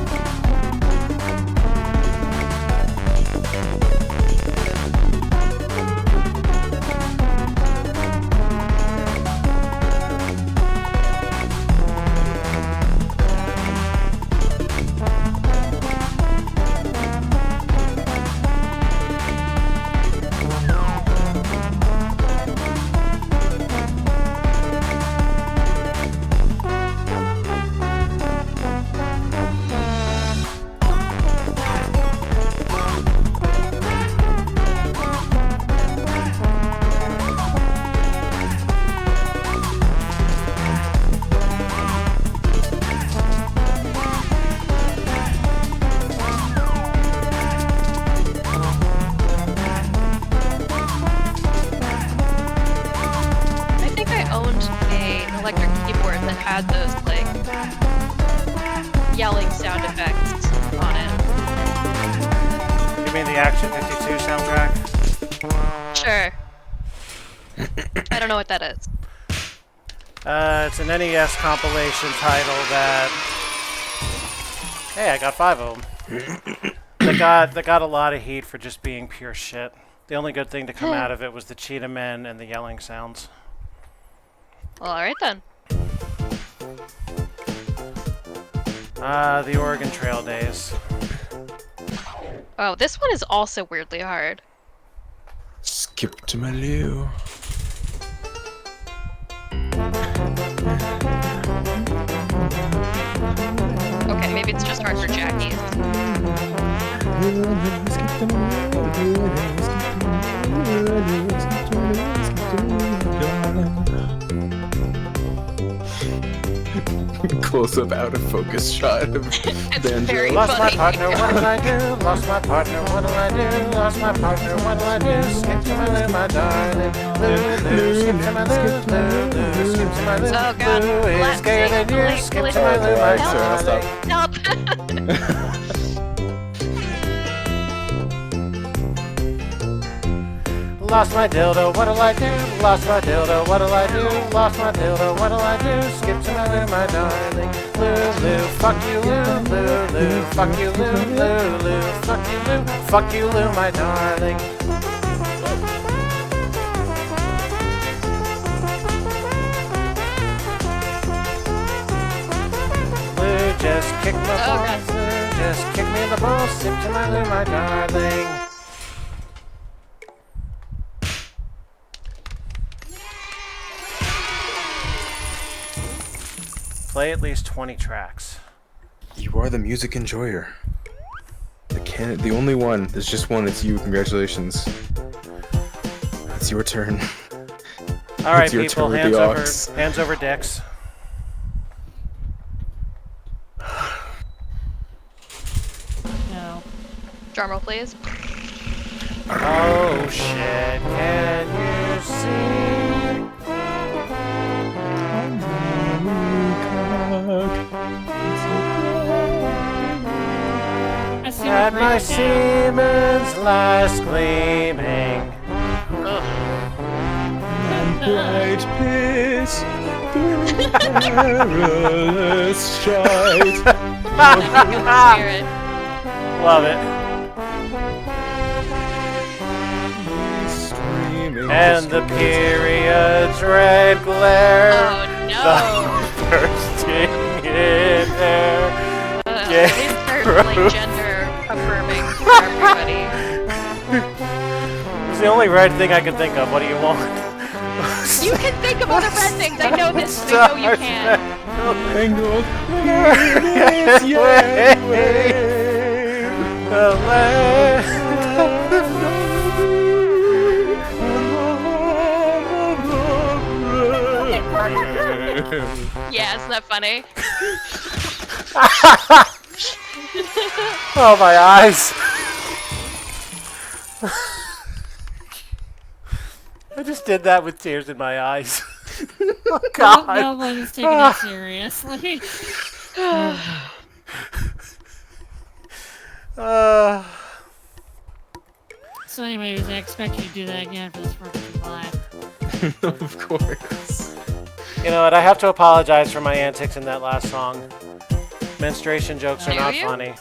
I think I owned an electric keyboard that had those, like, yelling sound effects on it. You mean the Action 52 soundtrack? Sure. I don't know what that is. It's an NES compilation title that... Hey, I got 5 of them. They got a lot of heat for just being pure shit. The only good thing to come out of it was the Cheetah Men and the yelling sounds. Well, alright then. The Oregon Trail days. Oh, this one is also weirdly hard. Skip to my loo. Okay, maybe it's just hard for Jackie. Close up out of focus shot of It's banjo. very Lost my funny. partner, what'll I do? Lost my partner, what'll I do? Lost my partner, what'll I do? Skip to my loo, my darling. Loo, loo, skip to my loo, loo, loo, skip to my loo. Oh god. Loo is Let's gayer sing, than you. please, Skip please. to my loo, my Sorry, I'll darling. stop. Help! Lost my dildo, what'll I do? Lost my dildo, what'll I do? Lost my dildo, what'll I do? Skip to my loo, my darling. Loo, loo, fuck you, loo, loo, loo, fuck you, loo, loo, loo, fuck you, loo, fuck you, loo, my darling. Lou, just kick my Oh, balls, Lou, just kick me in the balls, sip to my loo, my darling. Play at least 20 tracks. You are the music enjoyer. The only one. There's just one. It's you. Congratulations. It's your turn. All right, It's your people, turn with the aux. hands over dicks. No. Drumroll, please. Oh shit, can you see? I see At what my Brandon did. semen's last gleaming. I might piss through perilous strife. Spirit. Love it. Streaming And the period's red glare. Oh no. Bursting in air. Please start like gender affirming for everybody. It's the only red thing I can think of. What do you want? You can think of other red things. I know this. I know you can. Tangled in its yet wave. The land. Yeah, isn't that funny? Oh, my eyes. I just did that with tears in my eyes. Oh, God. Nobody's taking it seriously. So anyways, I expect you to do that again for this 4th of July. Of course. You know what? I have to apologize for my antics in that last song. Menstruation jokes are Do not you? funny.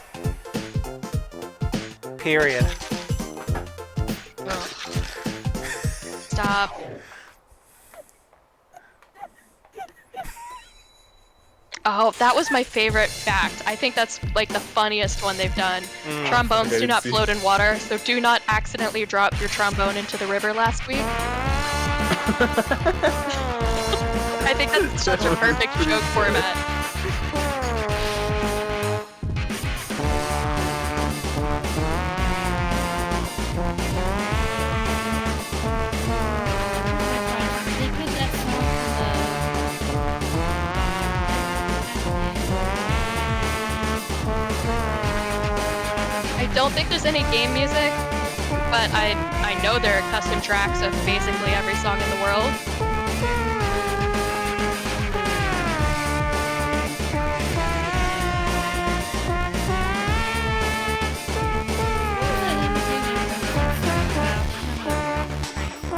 Period. Stop. Oh, that was my favorite fact. I think that's like the funniest one they've done. Trombones do not float in water, so do not accidentally drop your trombone into the river last week. I think that's such a perfect joke format. They put that song I don't think there's any game music, but I know there are custom tracks of basically every song in the world.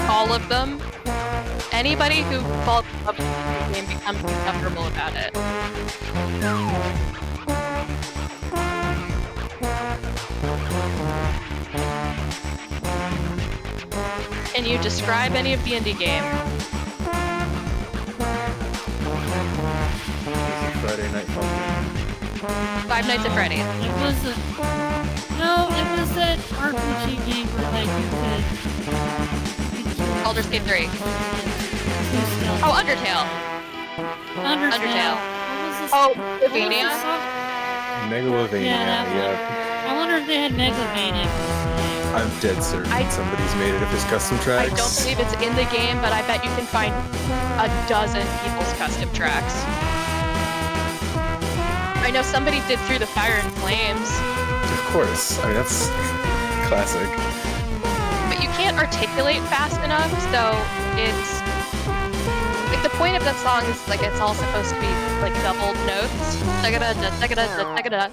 All of them. Anybody who falls in love with the game becomes uncomfortable about it. Can you describe any of the indie game? Friday Night Funkin'. Five Nights at Freddy's. It was a... No, it was that RPG game where like you could... Baldur's Gate 3. Oh, Undertale. Undertale. What was this? Oh, What was Megalovania. this song? Megalovania, Yeah, that yeah. I wonder if they had Megalovania. I'm dead certain somebody's made it of his custom I tracks. don't believe it's in the game, but I bet you can find a dozen people's custom tracks. I know somebody did Through the Fire and Flames, Of course. I mean, that's classic. but you can't articulate fast enough, so it's... Like, the point of that song is, like, it's all supposed to be, like, doubled notes. Da-ga-da-da-da-ga-da-da-da-ga-da.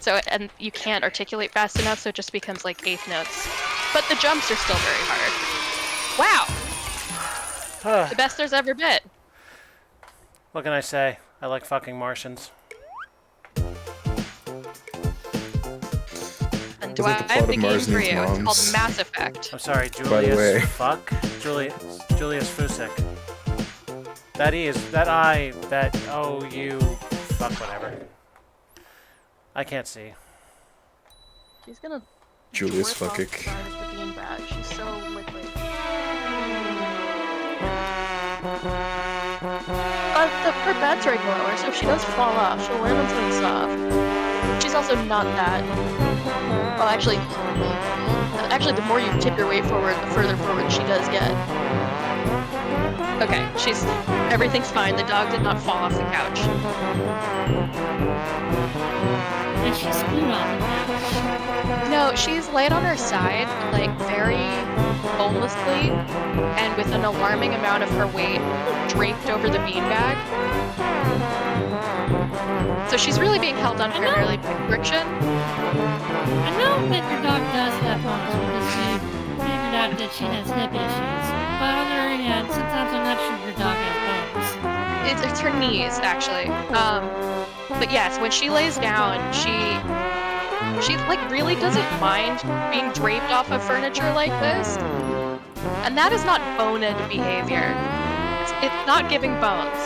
So, and you can't articulate fast enough, so it just becomes, like, eighth notes. But the jumps are still very hard. Wow! The best there's ever been. What can I say? I like fucking Martians. And do Isn't I the plot have the of game Mars for Needs you? It's called Moms? Mass Effect. I'm sorry, By the way. Julius. Fuck? Julius Fusik. That E is. That I. That O. U. Fuck, whatever. I can't see. She's gonna... Julius rip off the Fuckick. side of the beanbag. She's so liquid. Her bed's right below her, so if she does fall off, she'll land on something soft. She's also not that... Well, actually, the more you tip your weight forward, the further forward she does get. Okay, everything's fine. The dog did not fall off the couch. And she screwed on the couch. No, she's laid on her side, like, very bonelessly, and with an alarming amount of her weight draped over the beanbag. So she's really being held on primarily by friction. I know that your dog does have bones because we figured out that she has hip issues. But on the other hand, sometimes I'm not sure your it's her knees actually. But yes, when she lays down, she like really doesn't mind being draped off of furniture like this, and that is not boned behavior. It's not giving bones.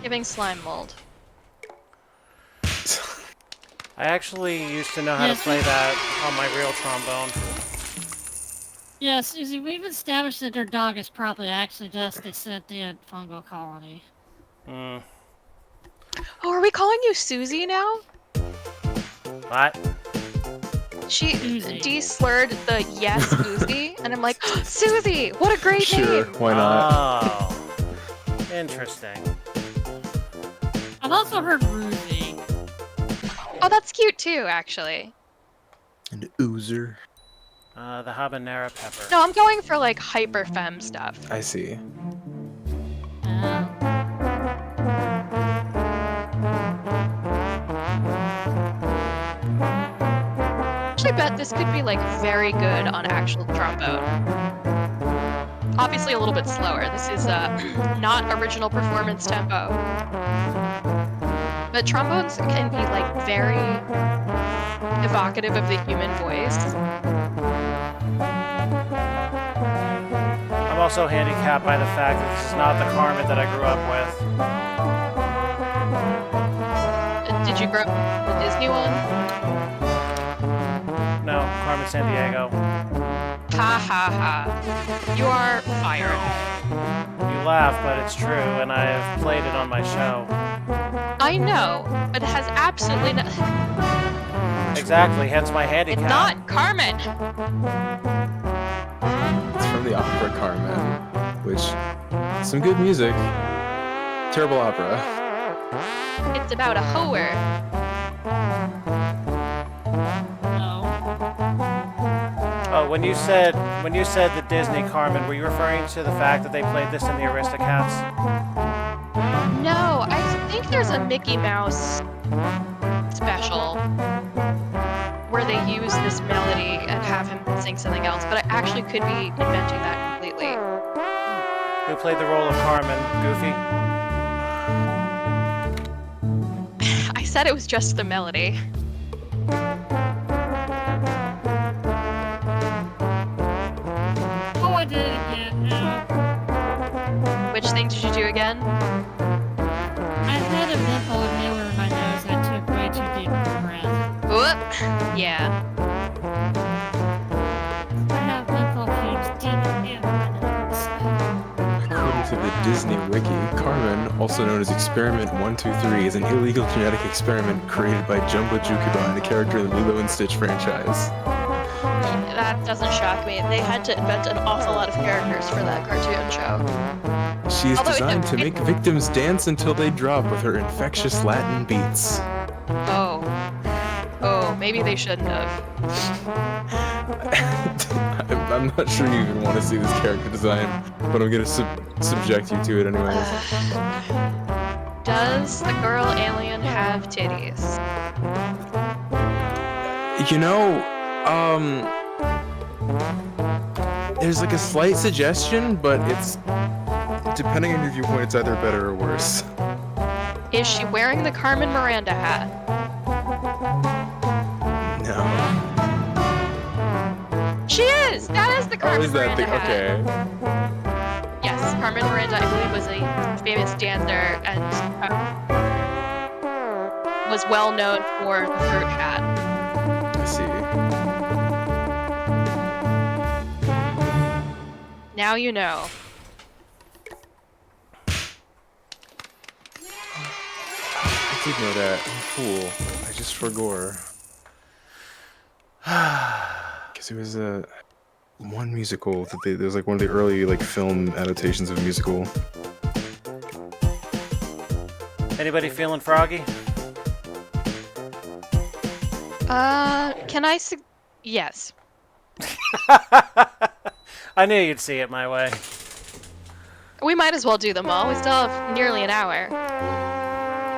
Giving slime mold. I actually used to know how to play that on my real trombone. Yeah, Susie, we've established that their dog is probably actually just a sentient fungal colony. Mm. Oh, are we calling you Susie now? What? She Susie. de-slurred the yes Susie, and I'm like, Susie, what a great Sure, name! why not? Oh, interesting. I've also heard Ruby. Oh, that's cute too, actually. An oozer. The habanero pepper. No, I'm going for like hyper femme stuff. I see. Actually bet this could be like very good on actual trombone. Obviously a little bit slower. This is not original performance tempo. But trombones can be like very evocative of the human voice. I'm also handicapped by the fact that this is not the Carmen that I grew up with. Did you grow up with the Disney one? No, Carmen Sandiego. Ha ha ha. You are fired. You laugh, but it's true, and I have played it on my show. I know, but it has absolutely no... Exactly, hence my It's handicap. not Carmen! It's from the opera Carmen, which some good music. Terrible opera. It's about a hoer. No. Oh, when you said the Disney Carmen, were you referring to the fact that they played this in the Aristocats? No, I think there's a Mickey Mouse special where they use this melody and have him sing something else, but I actually could be inventing that completely. Who played the role of Carmen? Goofy? I said it was just the melody. Oh, I did it again. Which thing did you do again? I had a menthol inhaler in my nose. I took way too deep of a breath. Whoop! Yeah. I have menthol fumes deep in my nose. According to the Disney Wiki, Carmen, also known as Experiment 123, is an illegal genetic experiment created by Jumbo Jukubai, the character in the Lilo and Stitch franchise. That doesn't shock me. They had to invent an awful lot of characters for that cartoon show. She is Although designed to make victims dance until they drop with her infectious Latin beats. Oh. Oh, maybe they shouldn't have. I'm not sure you even want to see this character design, but I'm gonna subject you to it anyways. Does the girl alien have titties? You know, there's like a slight suggestion, but it's depending on your viewpoint, it's either better or worse. Is she wearing the Carmen Miranda hat? No. She is! That is the Carmen is that Miranda the hat. okay? Yes, Carmen Miranda, I believe, was a famous dancer and was well known for the fruit hat. I see. Now you know. I did know that. I'm a fool. I just forgore. Because it was one musical that there was like one of the early like film adaptations of a musical. Anybody feeling froggy? Can I yes. I knew you'd see it my way. We might as well do them all. We still have nearly an hour.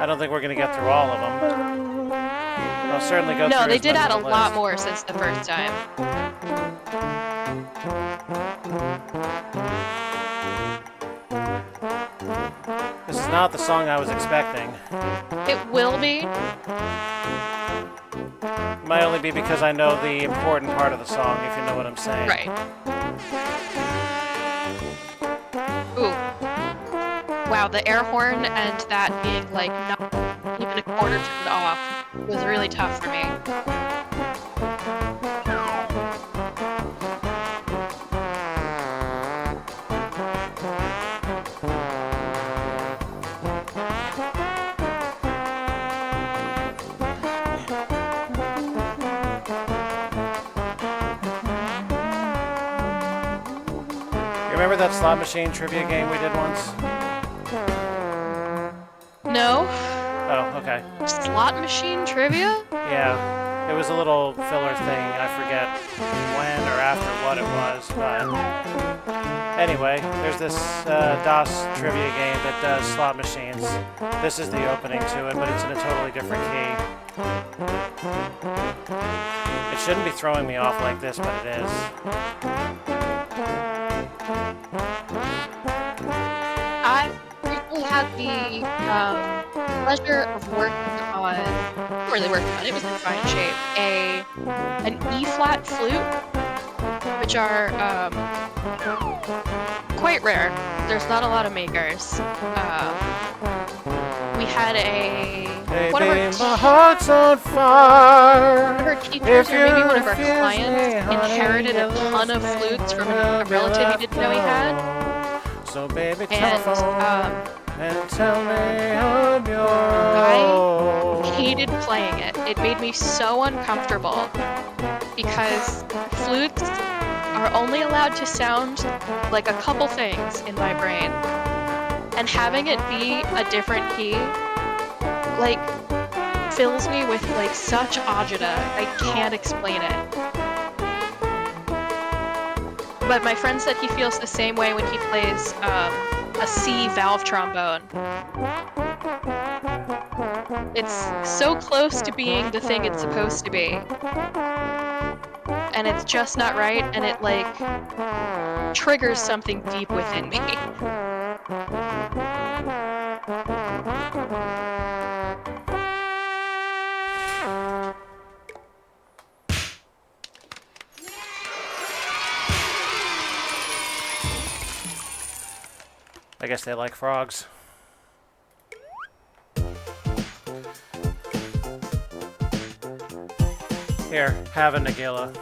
I don't think we're gonna get through all of them. I'll certainly go through. No, they as did much add a of the lot list. more since the first time. This is not the song I was expecting. It will be. Might only be because I know the important part of the song, if you know what I'm saying. Right. Ooh. Wow, the air horn and that being like not even a quarter turned off was really tough for me. You remember that slot machine trivia game we did once? No? Oh, okay. Slot machine trivia? Yeah, it was a little filler thing. I forget when or after what it was, but anyway, there's this DOS trivia game that does slot machines. This is the opening to it, but it's in a totally different key. It shouldn't be throwing me off like this, but it is. I recently had the pleasure of working on, not really working on, it was in fine shape, an E-flat flute, which are quite rare. There's not a lot of makers. We had one of Baby, my heart's on fire. our teachers, or maybe one of our refuse me, clients, honey, inherited a you'll ton of lose me flutes from till a relative he you're didn't know he had. left alone. So baby, And telephone and tell me I'm yours. I hated playing it. It made me so uncomfortable because flutes are only allowed to sound like a couple things in my brain. And having it be a different key, like, fills me with, like, such agita. I can't explain it. But my friend said he feels the same way when he plays a C valve trombone. It's so close to being the thing it's supposed to be. And it's just not right, and it, like, triggers something deep within me. I guess they like frogs. Here, have a Nagila.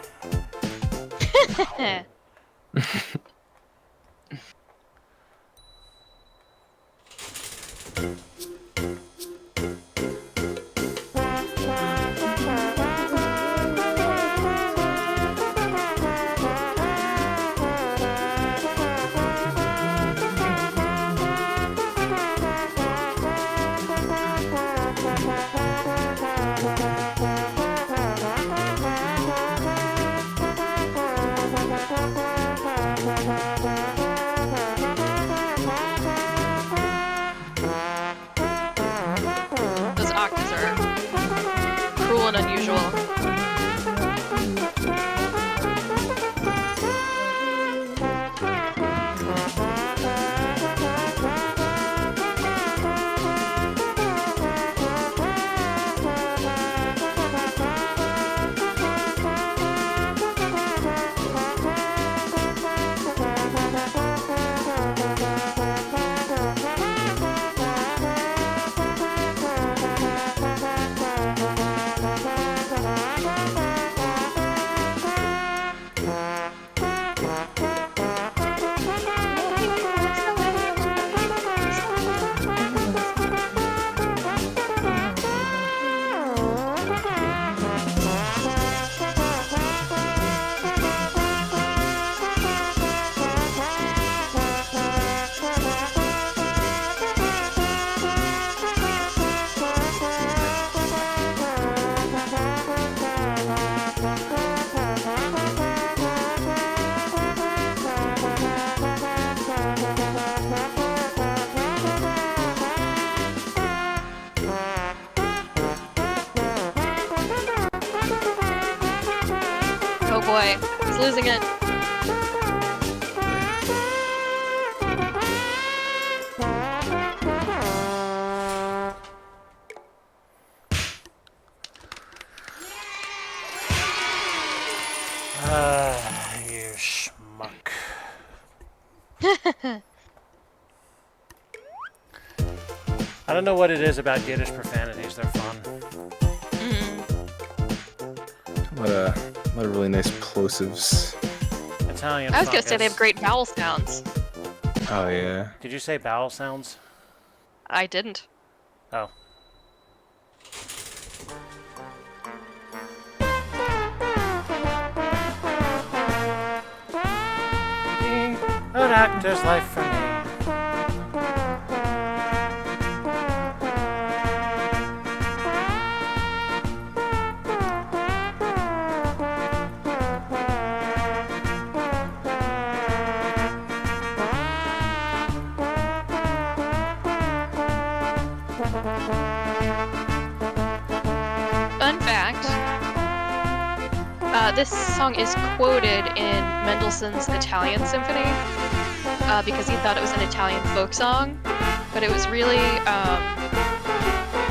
boy, he's losing it. You schmuck. I don't know what it is about Yiddish profanities. They're fun. A lot of really nice plosives. Italian. I was gonna say they fungus. have great vowel sounds. Oh yeah. Did you say bowel sounds? I didn't. Oh. An actor's life for me. Fun fact, this song is quoted in Mendelssohn's Italian Symphony because he thought it was an Italian folk song, but it was really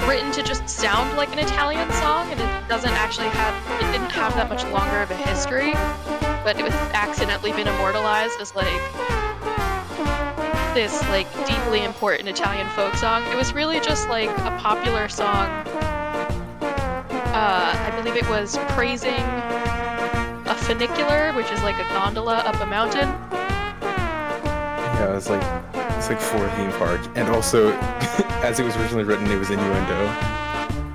written to just sound like an Italian song, and it didn't have that much longer of a history, but it was accidentally been immortalized as like this like deeply important Italian folk song. It was really just like a popular song. I believe it was praising a funicular, which is like a gondola up a mountain. Yeah, it's like for a theme park, and also, as it was originally written, it was innuendo.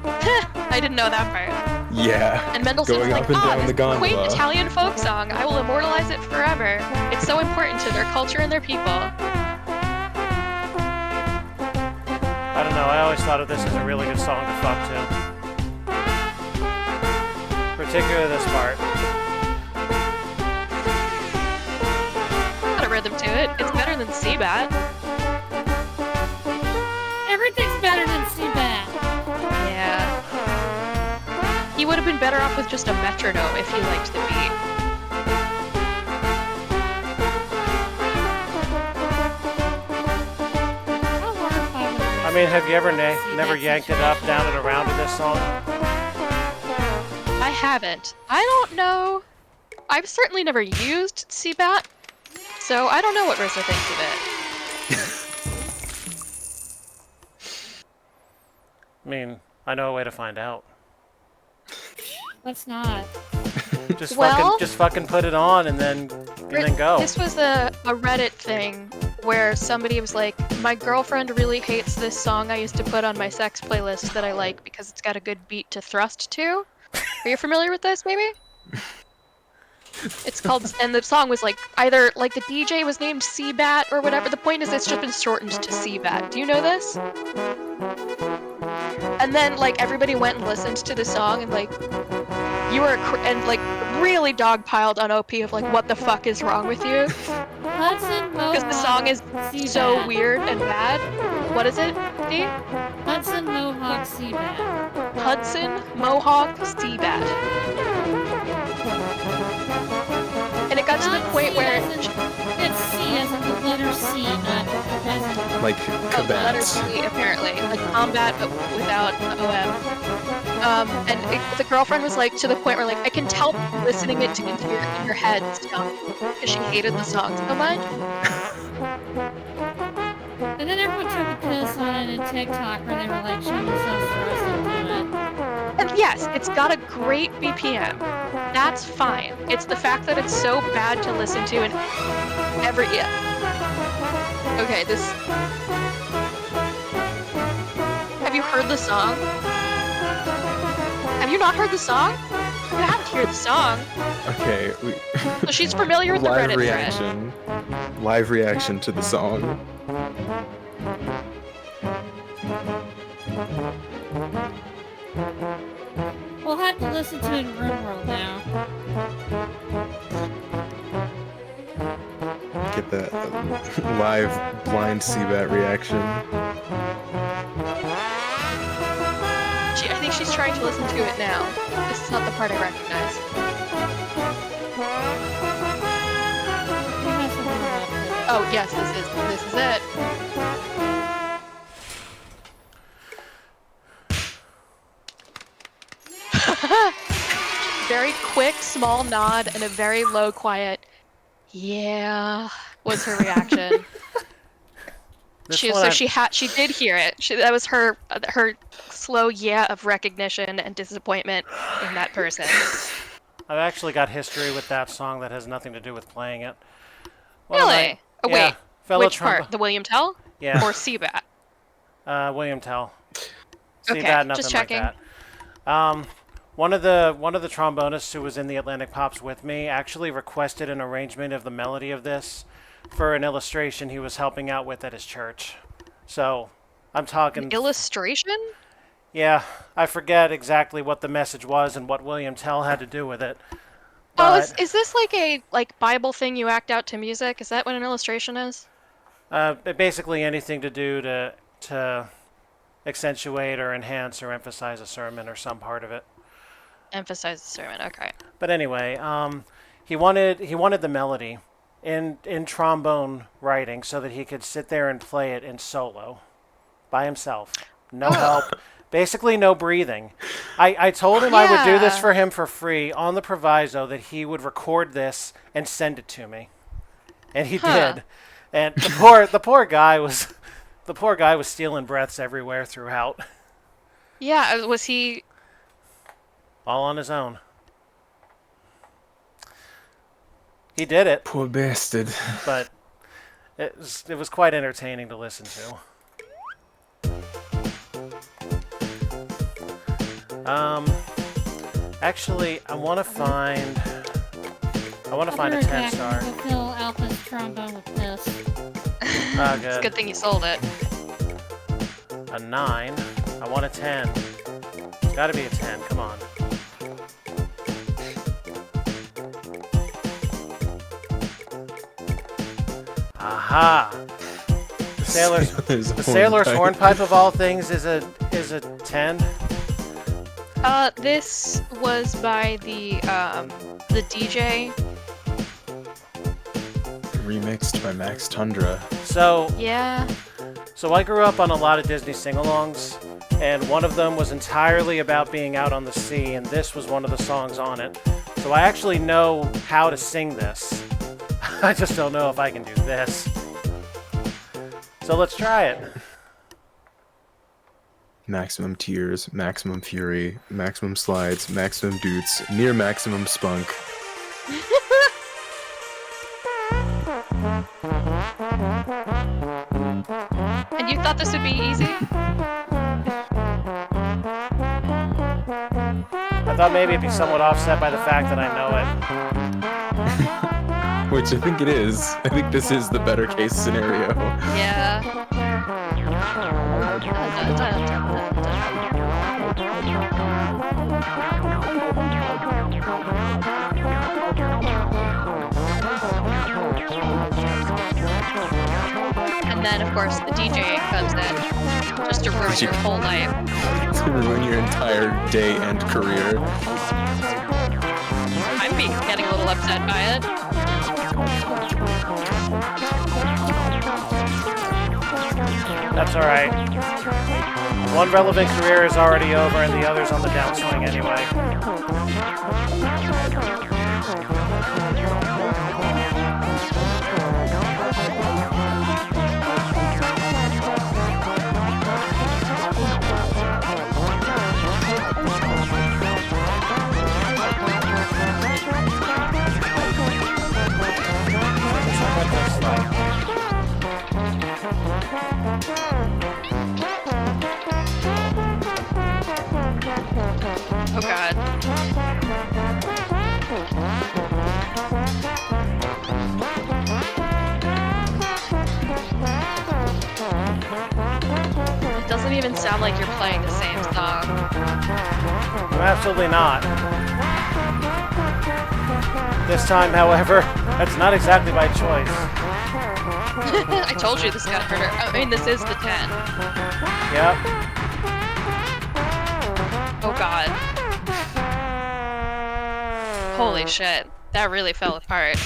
I didn't know that part. Yeah. And Mendelssohn was Going like, up and down this the gondola. quaint Italian folk song, I will immortalize it forever. It's so important to their culture and their people. I don't know. I always thought of this as a really good song to fuck to. Particularly this part. Got a rhythm to it. It's better than Seabat. Everything's better than Seabat. Yeah. He would have been better off with just a metronome if he liked the beat. I mean, have you ever never yanked it up, down, and around to this song? I haven't. I don't know. I've certainly never used Seabat, so I don't know what Rissa thinks of it. I mean, I know a way to find out. Let's not. Just Well- fucking put it on and then go. This was a Reddit thing where somebody was like, my girlfriend really hates this song I used to put on my sex playlist that I like because it's got a good beat to thrust to. Are you familiar with this, maybe? It's called, and the song was like, either, like the DJ was named Seabat or whatever. The point is it's just been shortened to Seabat. Do you know this? And then, like, everybody went and listened to the song and, like, and, like, really dogpiled on OP of, like, what the fuck is wrong with you? Hudson Mohawk. Because the song is Seabat. so weird and bad. What is it, Dee? Hudson Mohawk Seabat. Hudson Mohawk Seabat. And it got to the point where It's C as in the letter C, not as in... Like the letter Kabat. C, apparently. Like combat but without OM. And the girlfriend was like, to the point where like, I can tell listening it in your head stuff. Because she hated the song so much. And then everyone took a piss on it in TikTok where they were like showing themselves thrusting to it. And yes, it's got a great BPM. That's fine. It's the fact that it's so bad to listen to and Okay, this... Have you heard the song? Have you not heard the song? You have to hear the song. Okay, So she's familiar with the live Reddit thread. reaction. Live reaction to the song. We'll have to listen to it in Room World now. Get that live blind Seabat reaction. I think she's trying to listen to it now. This is not the part I recognize. Oh yes, this is it. Very quick, small nod and a very low, quiet, yeah, was her reaction. She did hear it. That was her slow yeah of recognition and disappointment in that person. I've actually got history with that song that has nothing to do with playing it. Really? Oh, yeah, wait. fellow Which part? The William Tell? Yeah. Or Seabat? William Tell. Okay, Seabat, nothing just checking. like that. One of the trombonists who was in the Atlantic Pops with me actually requested an arrangement of the melody of this for an illustration he was helping out with at his church. So, I'm talking... An illustration? Yeah, I forget exactly what the message was and what William Tell had to do with it. Oh, But, is this like a Bible thing you act out to music? Is that what an illustration is? basically anything to do to accentuate or enhance or emphasize a sermon or some part of it. Emphasize the sermon, okay. But anyway, he wanted the melody in trombone writing so that he could sit there and play it in solo by himself. No help. Basically no breathing. I told him I would do this for him for free on the proviso that he would record this and send it to me. And he did. And the poor guy was stealing breaths everywhere throughout. Yeah, was he... All on his own. He did it. Poor bastard. But it was quite entertaining to listen to. Actually, I want to find a 10-star. We'll fill Alpha's trombone with this. Oh, It's a good. good thing you sold it. A 9. I want a 10. It's got to be a 10. Come on. Aha! The sailor's hornpipe of all things is a 10. This was by the DJ. Remixed by Max Tundra. So Yeah. I grew up on a lot of Disney sing-alongs, and one of them was entirely about being out on the sea, and this was one of the songs on it. So I actually know how to sing this. I just don't know if I can do this. So let's try it. Maximum tears, maximum fury, maximum slides, maximum doots, near maximum spunk. And you thought this would be easy? I thought maybe it'd be somewhat offset by the fact that I know it. Which I think it is. I think this is the better case scenario. Yeah. And then, of course, the DJ comes in just to ruin your whole life. To ruin your entire day and career. I'm getting a little upset by it. That's alright. One relevant career is already over and the other's on the downswing anyway. Oh god. It doesn't even sound like you're playing the same song. Absolutely not. This time, however, that's not exactly by choice. I told you this got harder. I mean, this is the 10. Yep. Oh god. Holy shit. That really fell apart.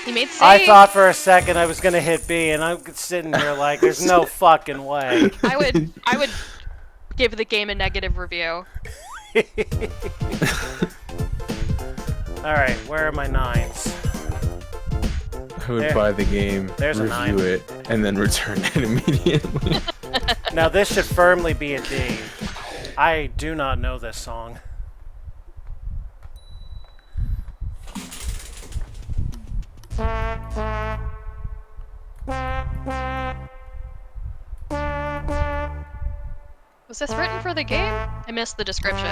He made saves. I thought for a second I was gonna hit B, and I'm sitting here like, there's no fucking way. I would give the game a negative review. Alright, where are my 9s? I would There. buy the game, There's a review 9. it, and then return it immediately. Now this should firmly be a D. I do not know this song. Was this written for the game? I missed the description.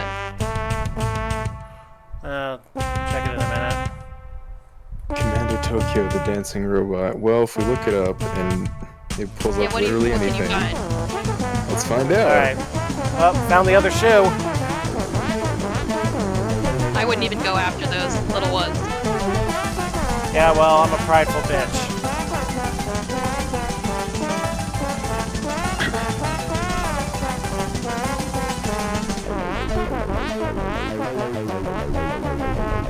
Check it in a minute. Commander Tokyo, the dancing robot. Well, if we look it up and it pulls Yeah, up what do you literally what can anything, you find? let's find out. Alright. Oh, found the other shoe. I wouldn't even go after those little ones. Yeah, well, I'm a prideful bitch.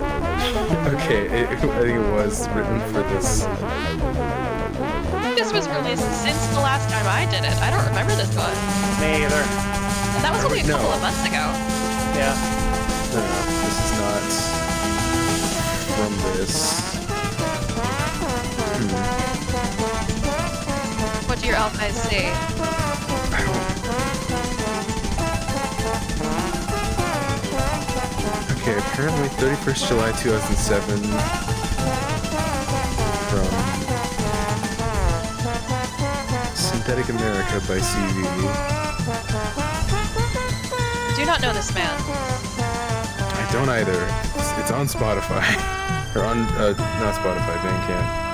Okay, I think it was written for this. This was released since the last time I did it. I don't remember this one. Me either. And that was only a No. couple of months ago. Yeah. No, this is not from this. What do your elf eyes see? I don't. Okay, apparently 31st July 2007 from Synthetic America by CV. Do not know this man. I don't either. It's on Spotify. Or on, not Spotify, Bandcamp.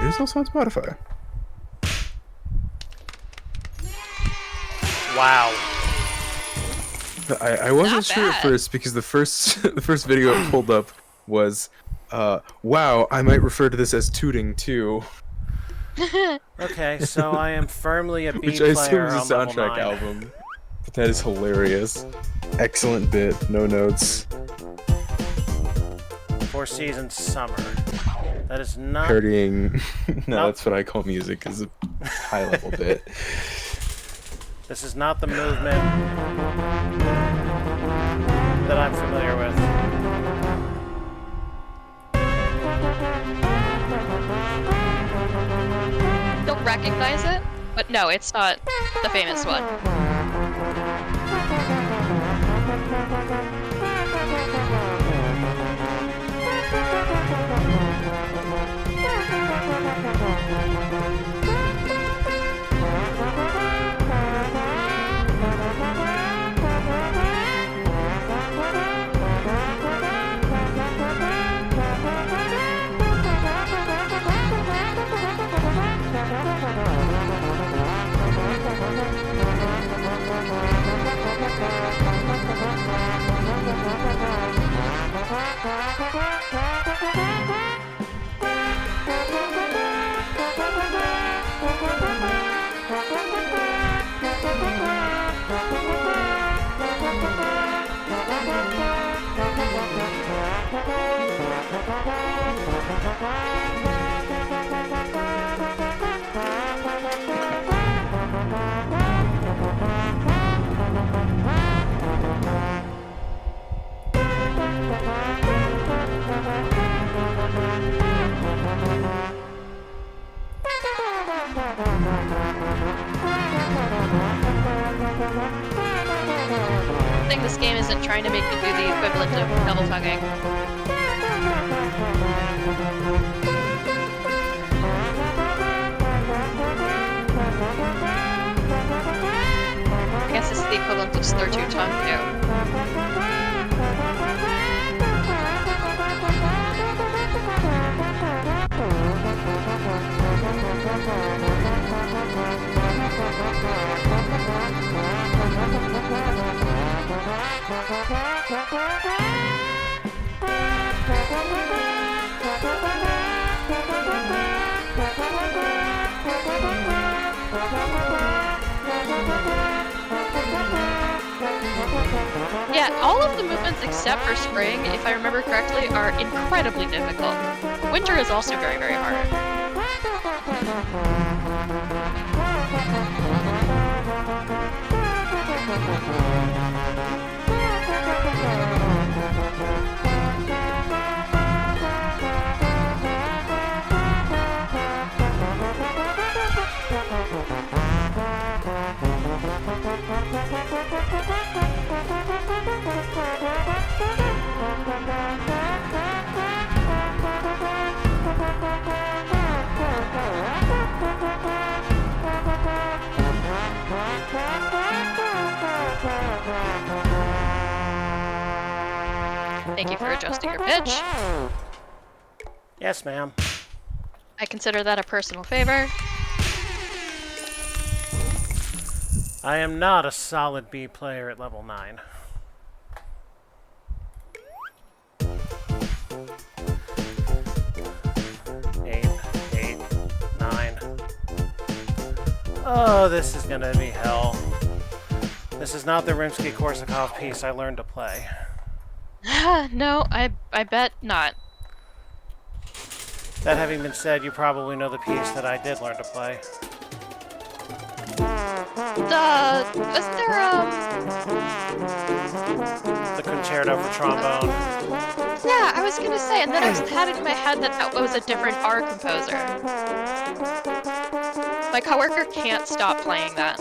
It is also on Spotify. Wow. I wasn't Not sure at bad. first because the first the first video it pulled up was, wow, I might refer to this as tooting too, Okay, so I am firmly a B which I player assume is a on level soundtrack 9. album. But that is hilarious. Excellent bit, no notes, Four Seasons Summer. That is not... parodying. No, Nope. that's what I call music, is a high level bit. This is not the movement that I'm familiar with. You'll recognize it, but no, it's not the famous one. I think this game isn't trying to make you do the equivalent of double tugging. I guess it's the equivalent of slur two tongue too. Yeah, all of the movements except for spring, if I remember correctly, are incredibly difficult. Winter is also very, very hard. Thank you for adjusting your pitch. Yes, ma'am. I consider that a personal favor. I am not a solid B player at level 9. Eight, 9. Oh, this is gonna be hell. This is not the Rimsky-Korsakov piece I learned to play. No, I bet not. That having been said, you probably know the piece that I did learn to play. Was there, The Concerto for Trombone. yeah, I was gonna say, and then I had it in my head that that was a different bar composer. My coworker can't stop playing that.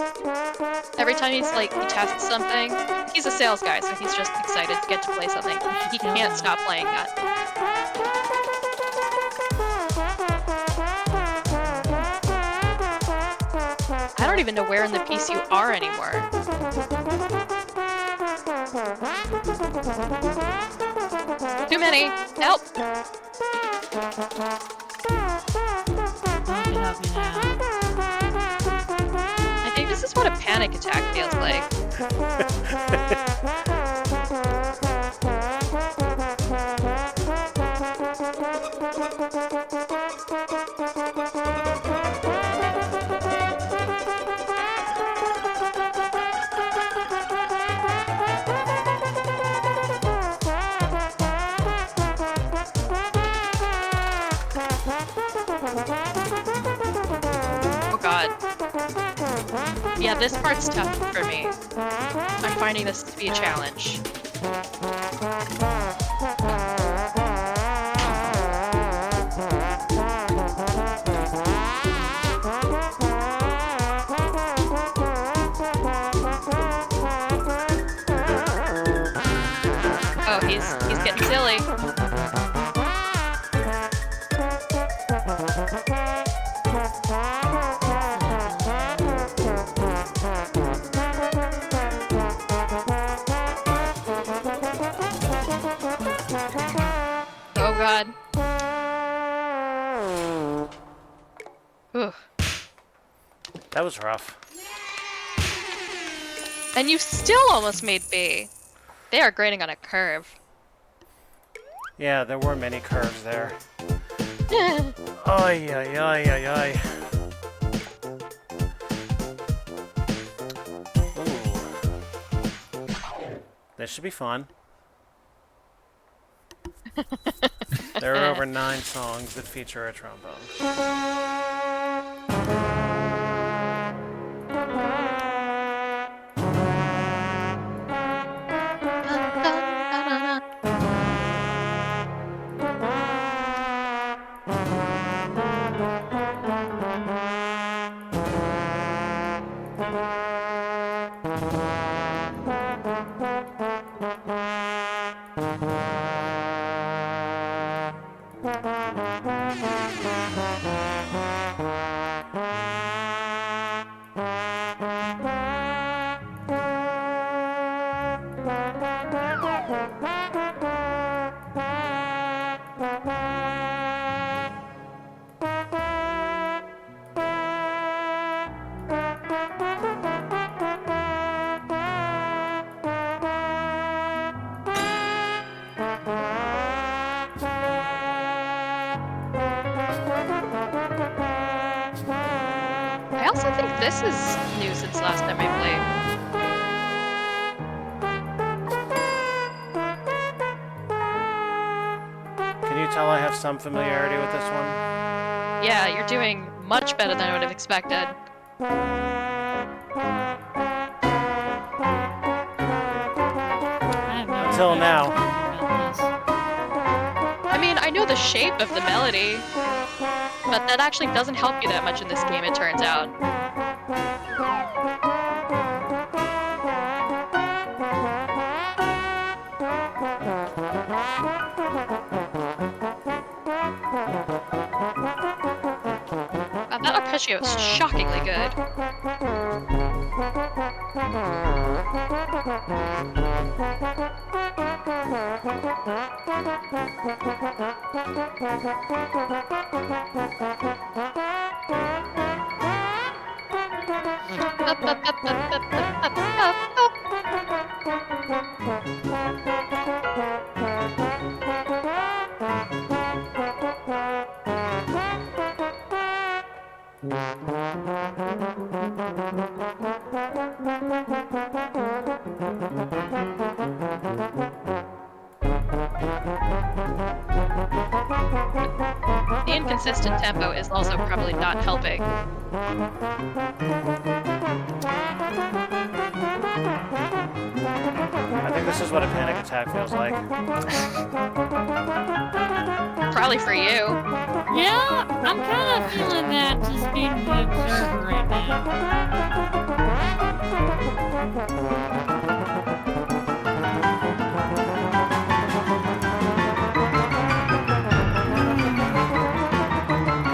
Every time he tests something, he's a sales guy, so he's just excited to get to play something. He can't stop playing that. I don't even know where in the piece you are anymore. Too many. Help. I can help you now. I think this is what a panic attack feels like. Oh god. Yeah, this part's tough for me. I'm finding this to be a challenge. Oh, he's getting silly. Oh god. Ugh. That was rough. And you still almost made B. They are grading on a curve. Yeah, there were many curves there. Ay, ay, ay, ay, ay. Ooh. This should be fun. There are over 9 songs that feature a trombone. I also think this is new since last time I played. tell I have some familiarity with this one. Yeah, you're doing much better than I would have expected. I have no Until idea now. about this. I mean, I know the shape of the melody, but that actually doesn't help you that much in this game, it turns out. Wow, that arpeggio is shockingly good. The inconsistent tempo is also probably not helping. I think this is what a panic attack feels like. Probably for you. Yeah, I'm kind of feeling that just being the observer right now.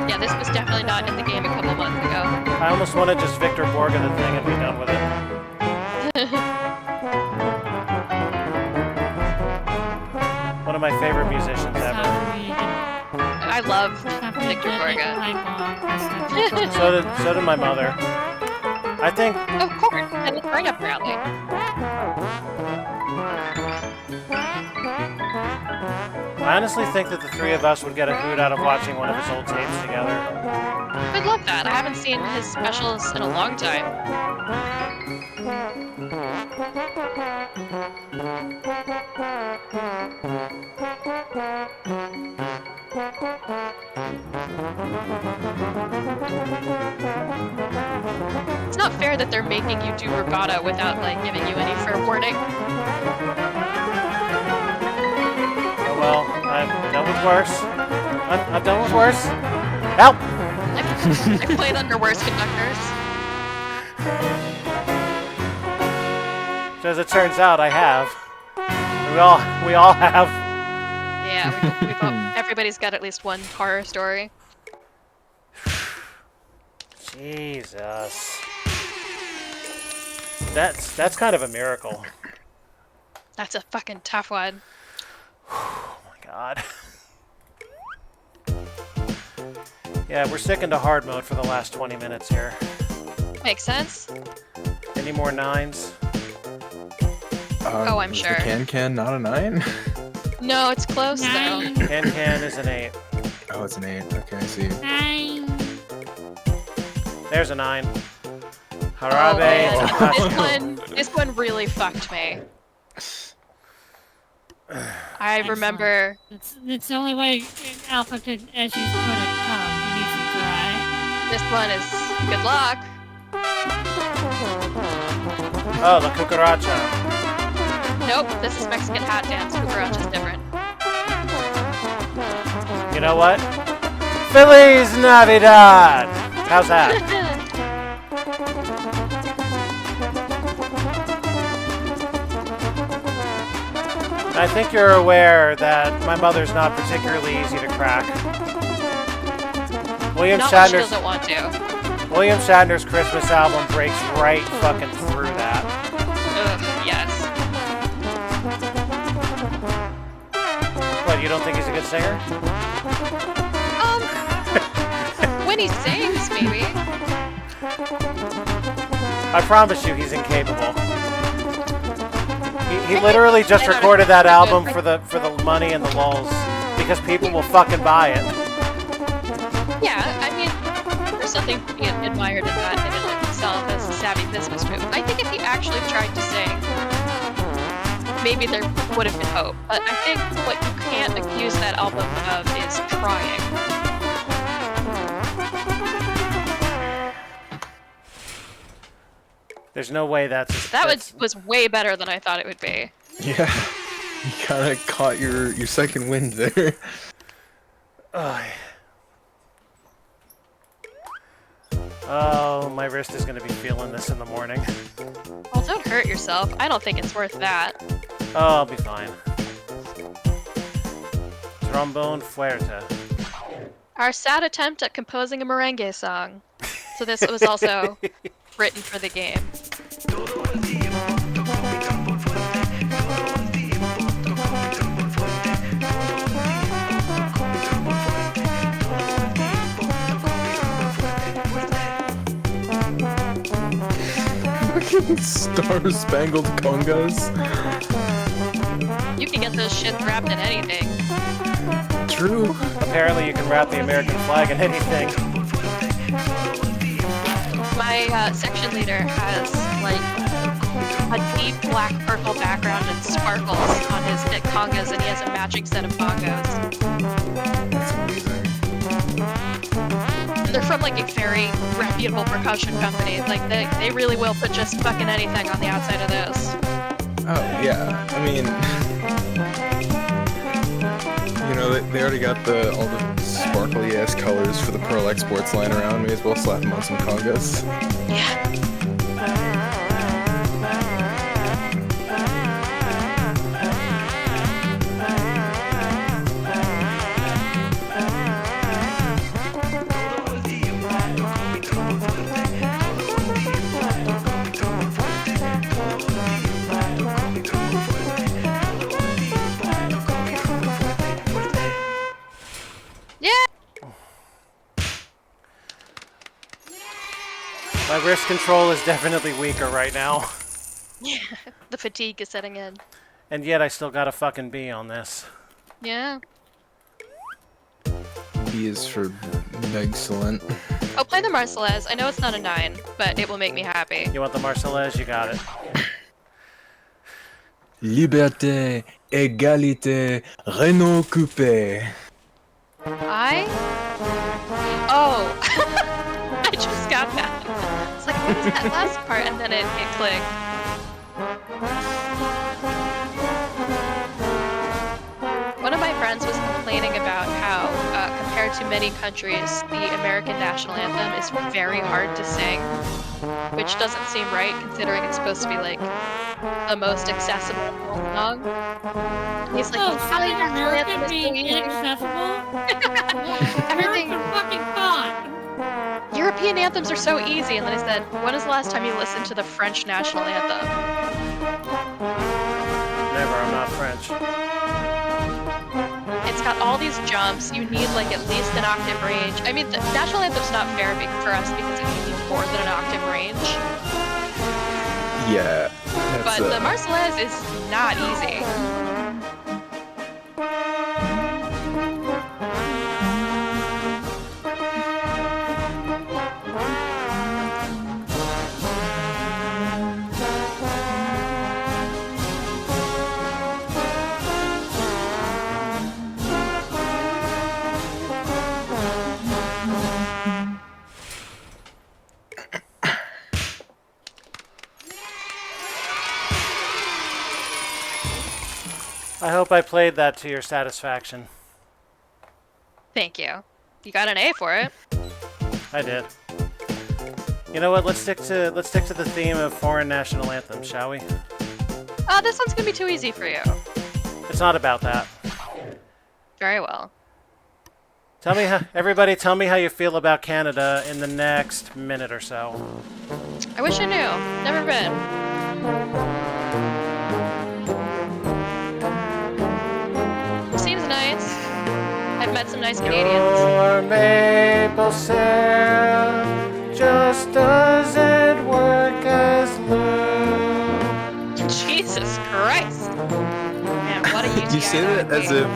Yeah, this was definitely not in the game a couple months ago. I almost want to just Victor Borga the thing and be done with it. One of my favorite musicians It's ever. time for me to get, I love it's time for me to Victor get Borga. hype on. So did my mother. I think Of course, and it's right up your alley. I honestly think that the three of us would get a hoot out of watching one of his old tapes together. I'd love that. I haven't seen his specials in a long time. It's not fair that they're making you do rubato without, like, giving you any fair warning. Oh well, I've done with worse. I've done with worse. Help! I played under worse conductors. So as it turns out, I have. We all have. Yeah, we've all, everybody's got at least one horror story. Jesus. That's kind of a miracle. That's a fucking tough one. Oh my god. Yeah, we're sticking to hard mode for the last 20 minutes here. Makes sense. Any more nines? Oh, I'm is sure. The can not a 9? No, it's close though. Nine. Can is an 8. Oh, it's an 8. Okay, I see. 9. There's a 9. Oh, Harabe. man. This one really fucked me. I remember. It's the only way Alpha could, as you put it, come. He needs to try. This one is good luck. Oh, the cucaracha. Nope, this is Mexican hat dance. Cucaracha's different. You know what? Feliz Navidad! How's that? I think you're aware that my mother's not particularly easy to crack. William Not when she Shatner's doesn't want to. William Shatner's Christmas album breaks right fucking through that. Ugh, yes. What, you don't think he's a good singer? When he sings, maybe. I promise you he's incapable. He literally just recorded that album for the money and the lulz because people will fucking buy it. Yeah, I mean, there's something to be admired in that in and of itself as a savvy business move. I think if he actually tried to sing, maybe there would have been hope. But I think what you can't accuse that album of is trying. There's no way That that's... was way better than I thought it would be. Yeah, you kind of caught your second wind there. Oh, my wrist is going to be feeling this in the morning. Well, don't hurt yourself. I don't think it's worth that. Oh, I'll be fine. Trombone fuerte. Our sad attempt at composing a merengue song. So this was also written for the game. Star-spangled congas. You can get those shits wrapped in anything. True. Apparently you can wrap the American flag in anything. My section leader has like a deep black purple background and sparkles on his congas, and he has a matching set of bongos. That's amazing. They're from like a very reputable percussion company. Like they really will put just fucking anything on the outside of this. Oh yeah, I mean, you know, they already got all the sparkly ass colors for the Pearl Exports lying around. May as well slap them on some congas. Yeah. My wrist control is definitely weaker right now. Yeah. The fatigue is setting in. And yet I still got a fucking B on this. Yeah. B is for excellent. Oh, play the Marseillaise. I know it's not a 9, but it will make me happy. You want the Marseillaise? You got it. Liberté, égalité, Renault Coupé. Oh! I just got that. It's like, what is that last part? And then it clicked. One of my friends was complaining about how, compared to many countries, the American national anthem is very hard to sing, which doesn't seem right considering it's supposed to be like the most accessible song. He's like, Oh, "How something the national anthem American is so being easy." inaccessible? Everything. American fucking God! European anthems are so easy, and then I said, when is the last time you listened to the French national anthem? Never, I'm not French. It's got all these jumps, you need like at least an octave range. I mean, the national anthem's not fair for us because it gives you more than an octave range. Yeah. But the Marseillaise is not easy. I hope I played that to your satisfaction. Thank you. You got an A for it. I did. You know what? Let's stick to the theme of foreign national anthems, shall we? Oh, this one's gonna be too easy for you. It's not about that. Very well. Everybody tell me how you feel about Canada in the next minute or so. I wish I knew. Never been. Seems nice. I've met some nice Canadians. Your maple syrup just doesn't work as lube. Jesus Christ. Man, what a UTI. You say that as if,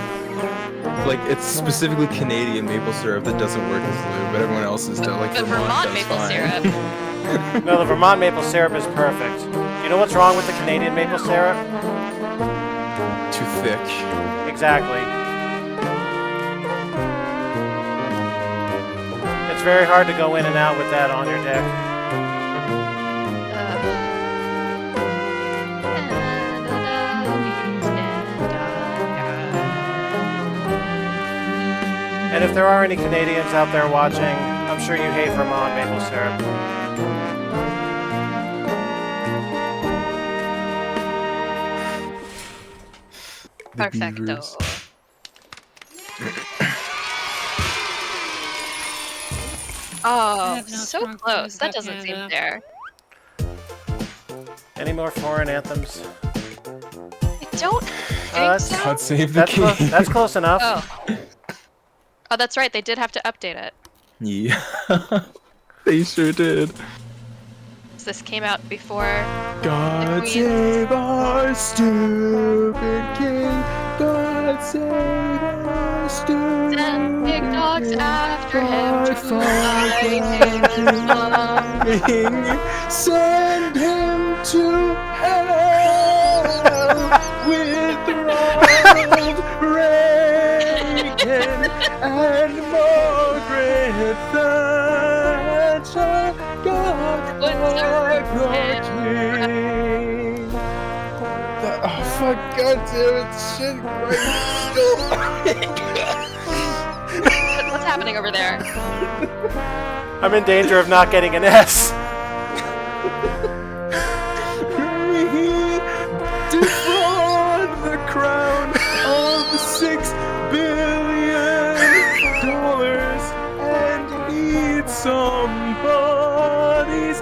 like, it's specifically Canadian maple syrup that doesn't work as lube, but everyone else is like But Vermont does maple fine. syrup. No, the Vermont maple syrup is perfect. You know what's wrong with the Canadian maple syrup? thick. Exactly. It's very hard to go in and out with that on your deck. And if there are any Canadians out there watching, I'm sure you hate Vermont maple syrup. The Perfecto. beavers. Oh, have no so strong close. feelings That about doesn't seem Canada. fair. Any more foreign anthems? I don't think so. God save the king. That's close enough. Oh. Oh, that's right. They did have to update it. Yeah, they sure did. This came out before. God Queen. save our stupid king. God save our stupid Send big dogs after him to Godfather fight him. king. Send him to hell with Ronald Reagan and Margaret Thatcher. God king. Oh fuck! God damn it! Shit! What's happening over there? I'm in danger of not getting an S. Defraud the crown of $6 billion and eat somebody's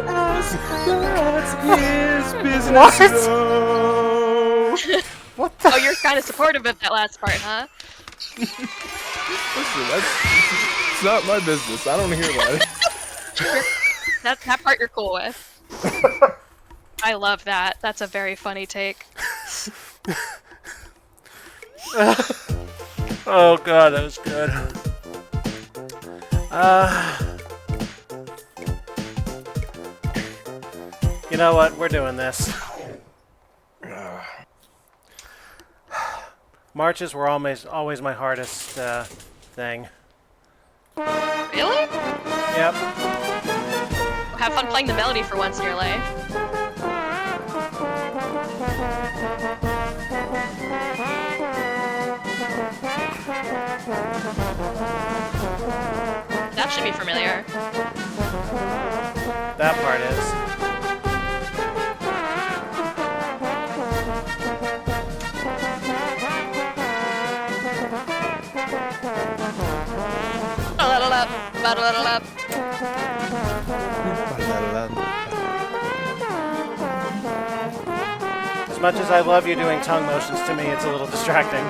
ass. That's his business. What? No. What the? Oh, you're kind of supportive of that last part, huh? Listen, it's not my business. I don't hear about it. That part you're cool with. I love that. That's a very funny take. Oh god, that was good. You know what? We're doing this. Marches were always my hardest thing. Really? Yep. Have fun playing the melody for once in your life. That should be familiar. That part is. Ba-da-da-da, As much as I love you doing tongue motions to me, it's a little distracting.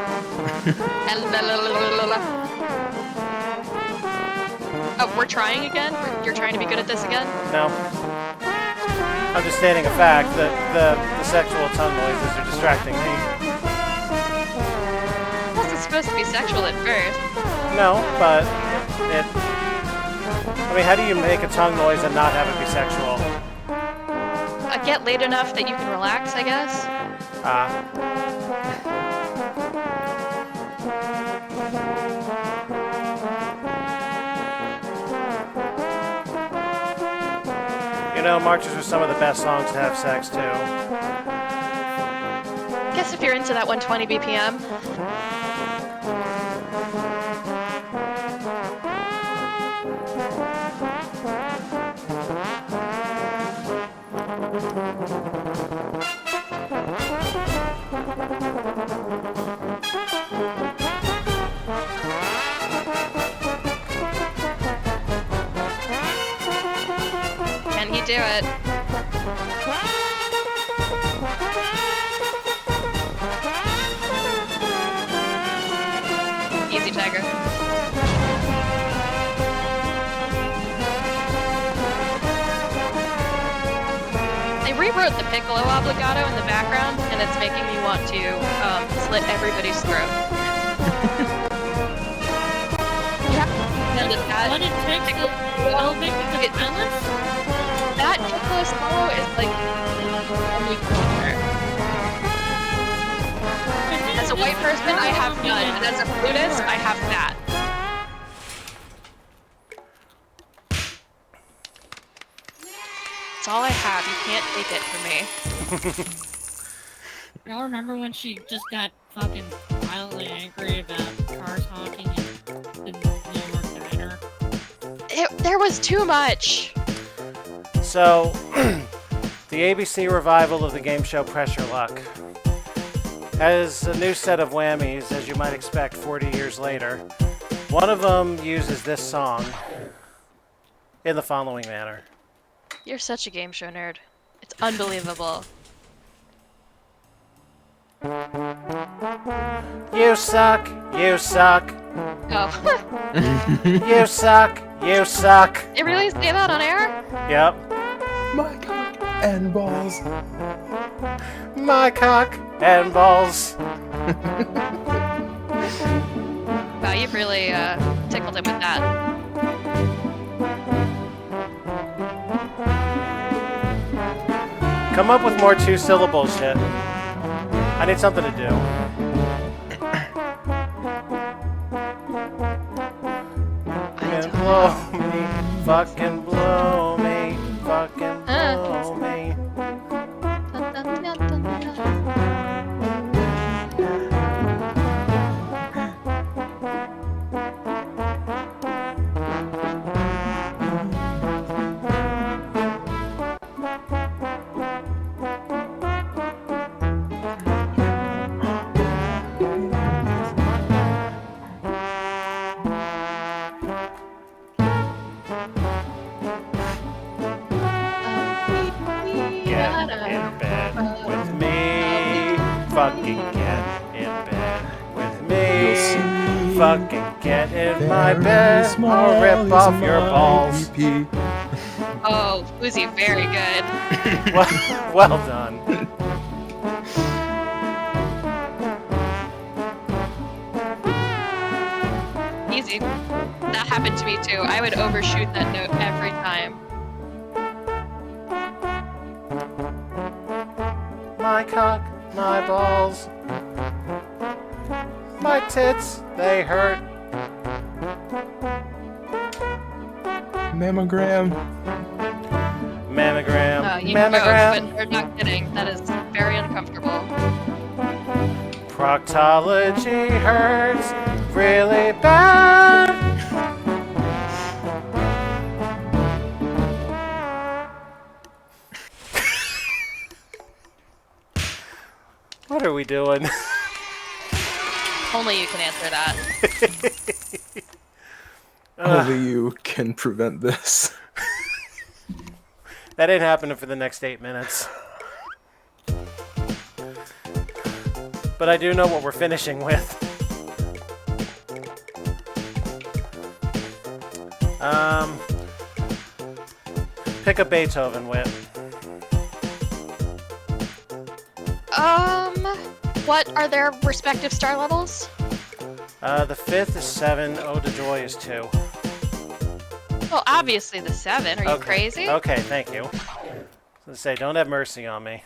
Oh, we're trying again? You're trying to be good at this again? No. I'm just stating a fact that the sexual tongue noises are distracting me. It wasn't supposed to be sexual at first. No, but it... I mean, how do you make a tongue noise and not have it be sexual? Get late enough that you can relax, I guess. You know, marches are some of the best songs to have sex to. I guess if you're into that 120 BPM. Can he do it? Easy, Tiger. They rewrote the piccolo obligato in the background, and it's making me want to slit everybody's throat. What it takes to elevate the violence? That piccolo solo is like only corner. As a white person, I have none, and as a flutist, I have that. That's all I have. You can't take it from me. Y'all remember when she just got fucking violently angry about cars honking in the New York diner? There was too much. So, the ABC revival of the game show Pressure Luck has a new set of whammies, as you might expect 40 years later. One of them uses this song in the following manner. You're such a game show nerd. It's unbelievable. You suck, you suck, Oh. you suck, you suck. They really say that on air? Yep. My cock and balls. My cock and balls. Wow, you've really tickled him with that. Come up with more two-syllable shit. I need something to do. Fucking blow me, fucking blow me, fucking blow me. Dun, dun, dun, dun, dun. Get in bed with me. Fucking get in bed with me. Fucking get in my bed. I'll rip off your balls. Oh, Uzi, very good. Well done. Easy. That happened to me too. I would overshoot that note every time. My cock, my balls. My tits, they hurt. Mammogram. Mammogram, You mammogram. joke, but you're not kidding. That is very uncomfortable. Proctology hurts really bad. What are we doing? Only you can answer that. Only you can prevent this. That ain't happening for the next 8 minutes. But I do know what we're finishing with. Pick a Beethoven whip. What are their respective star levels? The 5th is 7, Ode to Joy is 2. Well, obviously the 7. Are you crazy? Okay, thank you. So say, don't have mercy on me.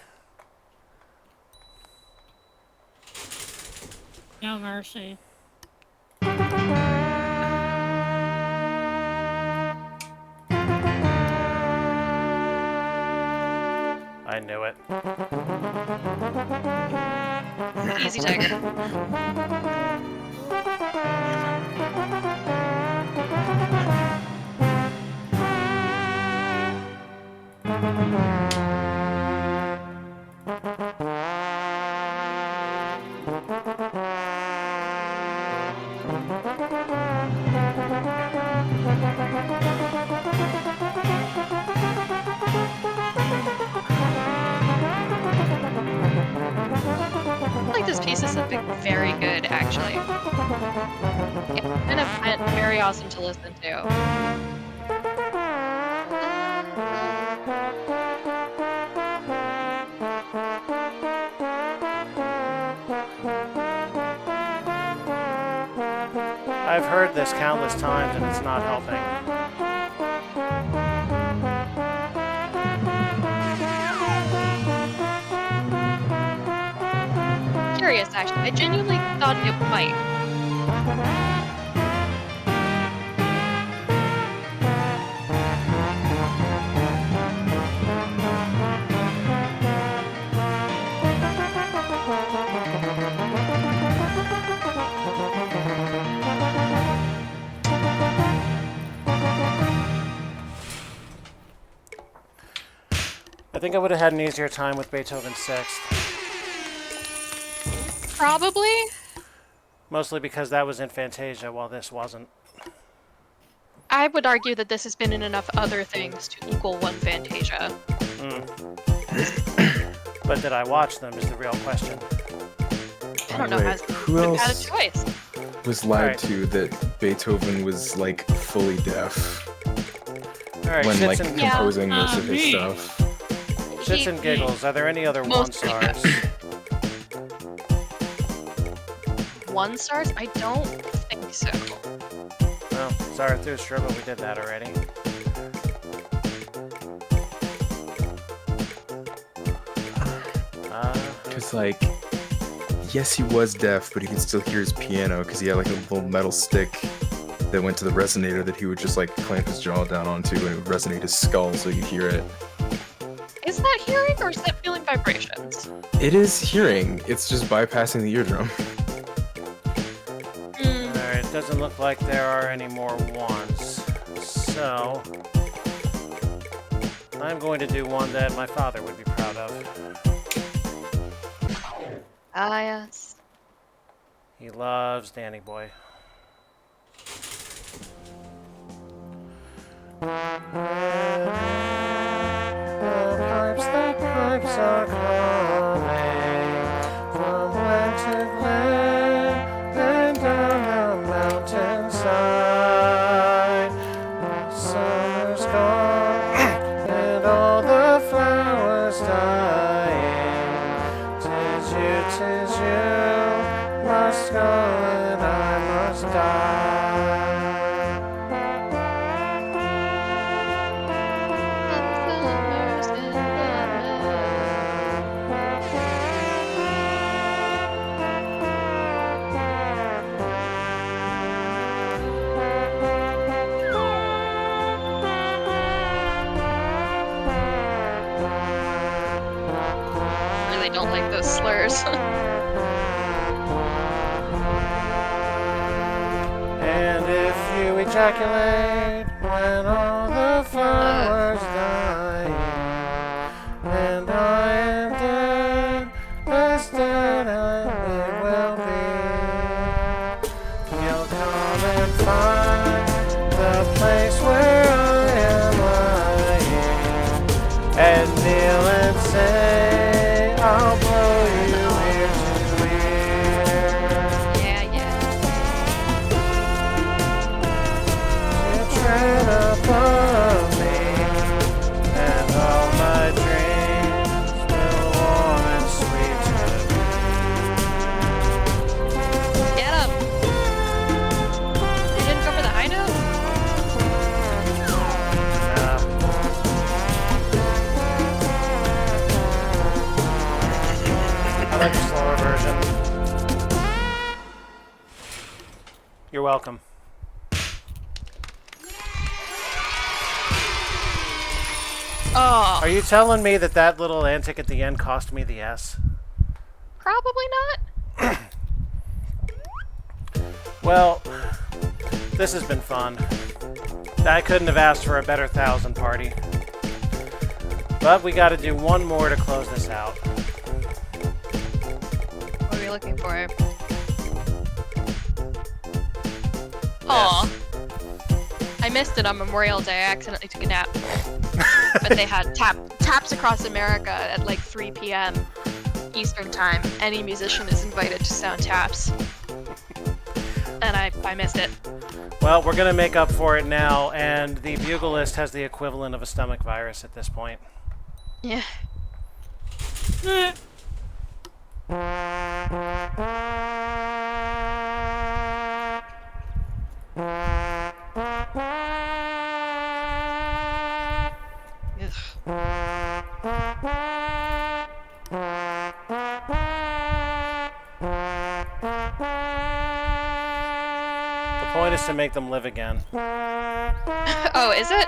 No mercy. I knew it. Easy, Tiger. I think this piece is very good, actually. It's kind of very awesome to listen to. I've heard this countless times and it's not helping. curious, actually. I genuinely thought it might. I think I would have had an easier time with Beethoven's Sixth. Probably. Mostly because that was in Fantasia while this wasn't. I would argue that this has been in enough other things to equal one Fantasia. But did I watch them is the real question. I don't know Wait, how who who had a else choice. was lied Alright. to that Beethoven was like fully deaf Alright, when like shits and, Yeah. composing most of his Me. stuff? shits and giggles. Are there any other one Mostly stars? One stars? I don't think so. No, Zarathustra, but we did that already. Cause like, yes, he was deaf, but he could still hear his piano because he had like a little metal stick that went to the resonator that he would just like clamp his jaw down onto, and it would resonate his skull so you could hear it. Is that hearing or is that feeling vibrations? It is hearing. It's just bypassing the eardrum. Alright, it doesn't look like there are any more ones. So, I'm going to do one that my father would be proud of. Ah, yes. He loves Danny Boy. The pipes are calling from glen to glen and down the mountainside. Summer's gone and all the flowers dying. 'Tis you, must go and I must die. Really don't like those slurs. And if you ejaculate when all the flowers die, and I am dead, as dead as we will be, you'll come and find the place where I am lying, and kneel and say, I'll blow you ear to ear. Yeah, yeah. You tread upon me, and all my dreams will warm and sweet to Get him! You didn't go for the high note? I like the slower version. You're welcome. Oh, Are you telling me that that little antic at the end cost me the S? probably not. Well, this has been fun. I couldn't have asked for a better 1,000 party. But we gotta do one more to close this out. What are we looking for? Aw. I missed it on Memorial Day. I accidentally took a nap. But they had taps across America at like 3 p.m. Eastern time. Any musician is invited to sound taps. And I missed it. Well, we're gonna make up for it now, and the Buglist has the equivalent of a stomach virus at this point. Yeah. Ugh. point is to make them live again. Oh, is it?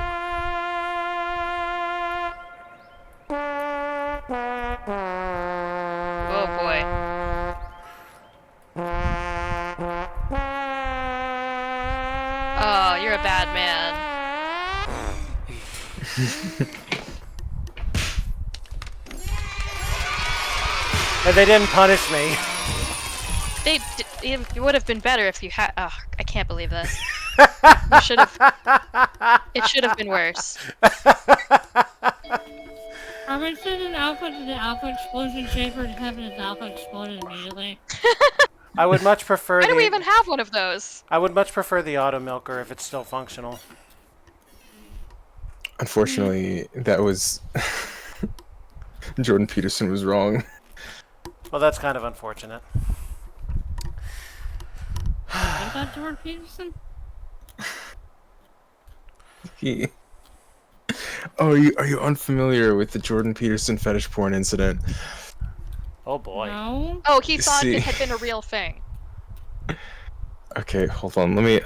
Oh boy. Oh, you're a bad man. And they didn't punish me. It would have been better if you had. Oh, I can't believe this. You should have. It should have been worse. Are we sending Alpha to the Alpha Explosion Chamber and having his Alpha exploded immediately? I would much prefer Why do we the. even have one of those? I would much prefer the auto milker if it's still functional. Unfortunately, that was Jordan Peterson was wrong. Well, that's kind of unfortunate. What about Jordan Peterson? He... Oh, are you unfamiliar with the Jordan Peterson fetish porn incident? Oh boy. No. Oh, he thought See. it had been a real thing. Okay, hold on. Let me.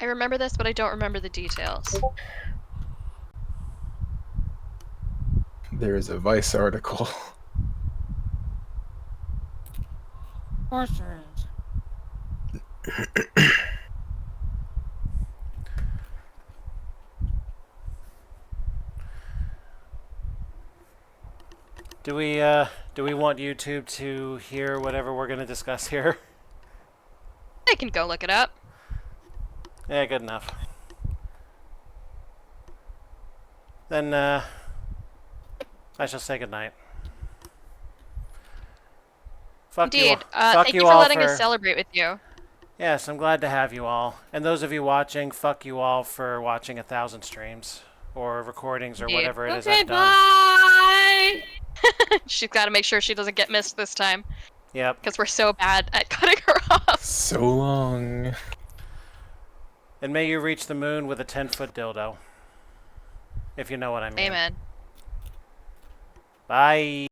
I remember this, but I don't remember the details. There is a Vice article. Of course there is. Do we want YouTube to hear whatever we're gonna discuss here? I can go look it up. Yeah, good enough. Then I shall say goodnight. Fuck you. Indeed. Fuck Thank you you for all letting us celebrate with you. Yes, I'm glad to have you all. And those of you watching, fuck you all for watching 1,000 streams or recordings or Indeed. whatever it is Okay, I've done. bye! She's got to make sure she doesn't get missed this time, Yep. because we're so bad at cutting her off. So long. And may you reach the moon with a 10-foot dildo. If you know what I mean. Amen. Bye.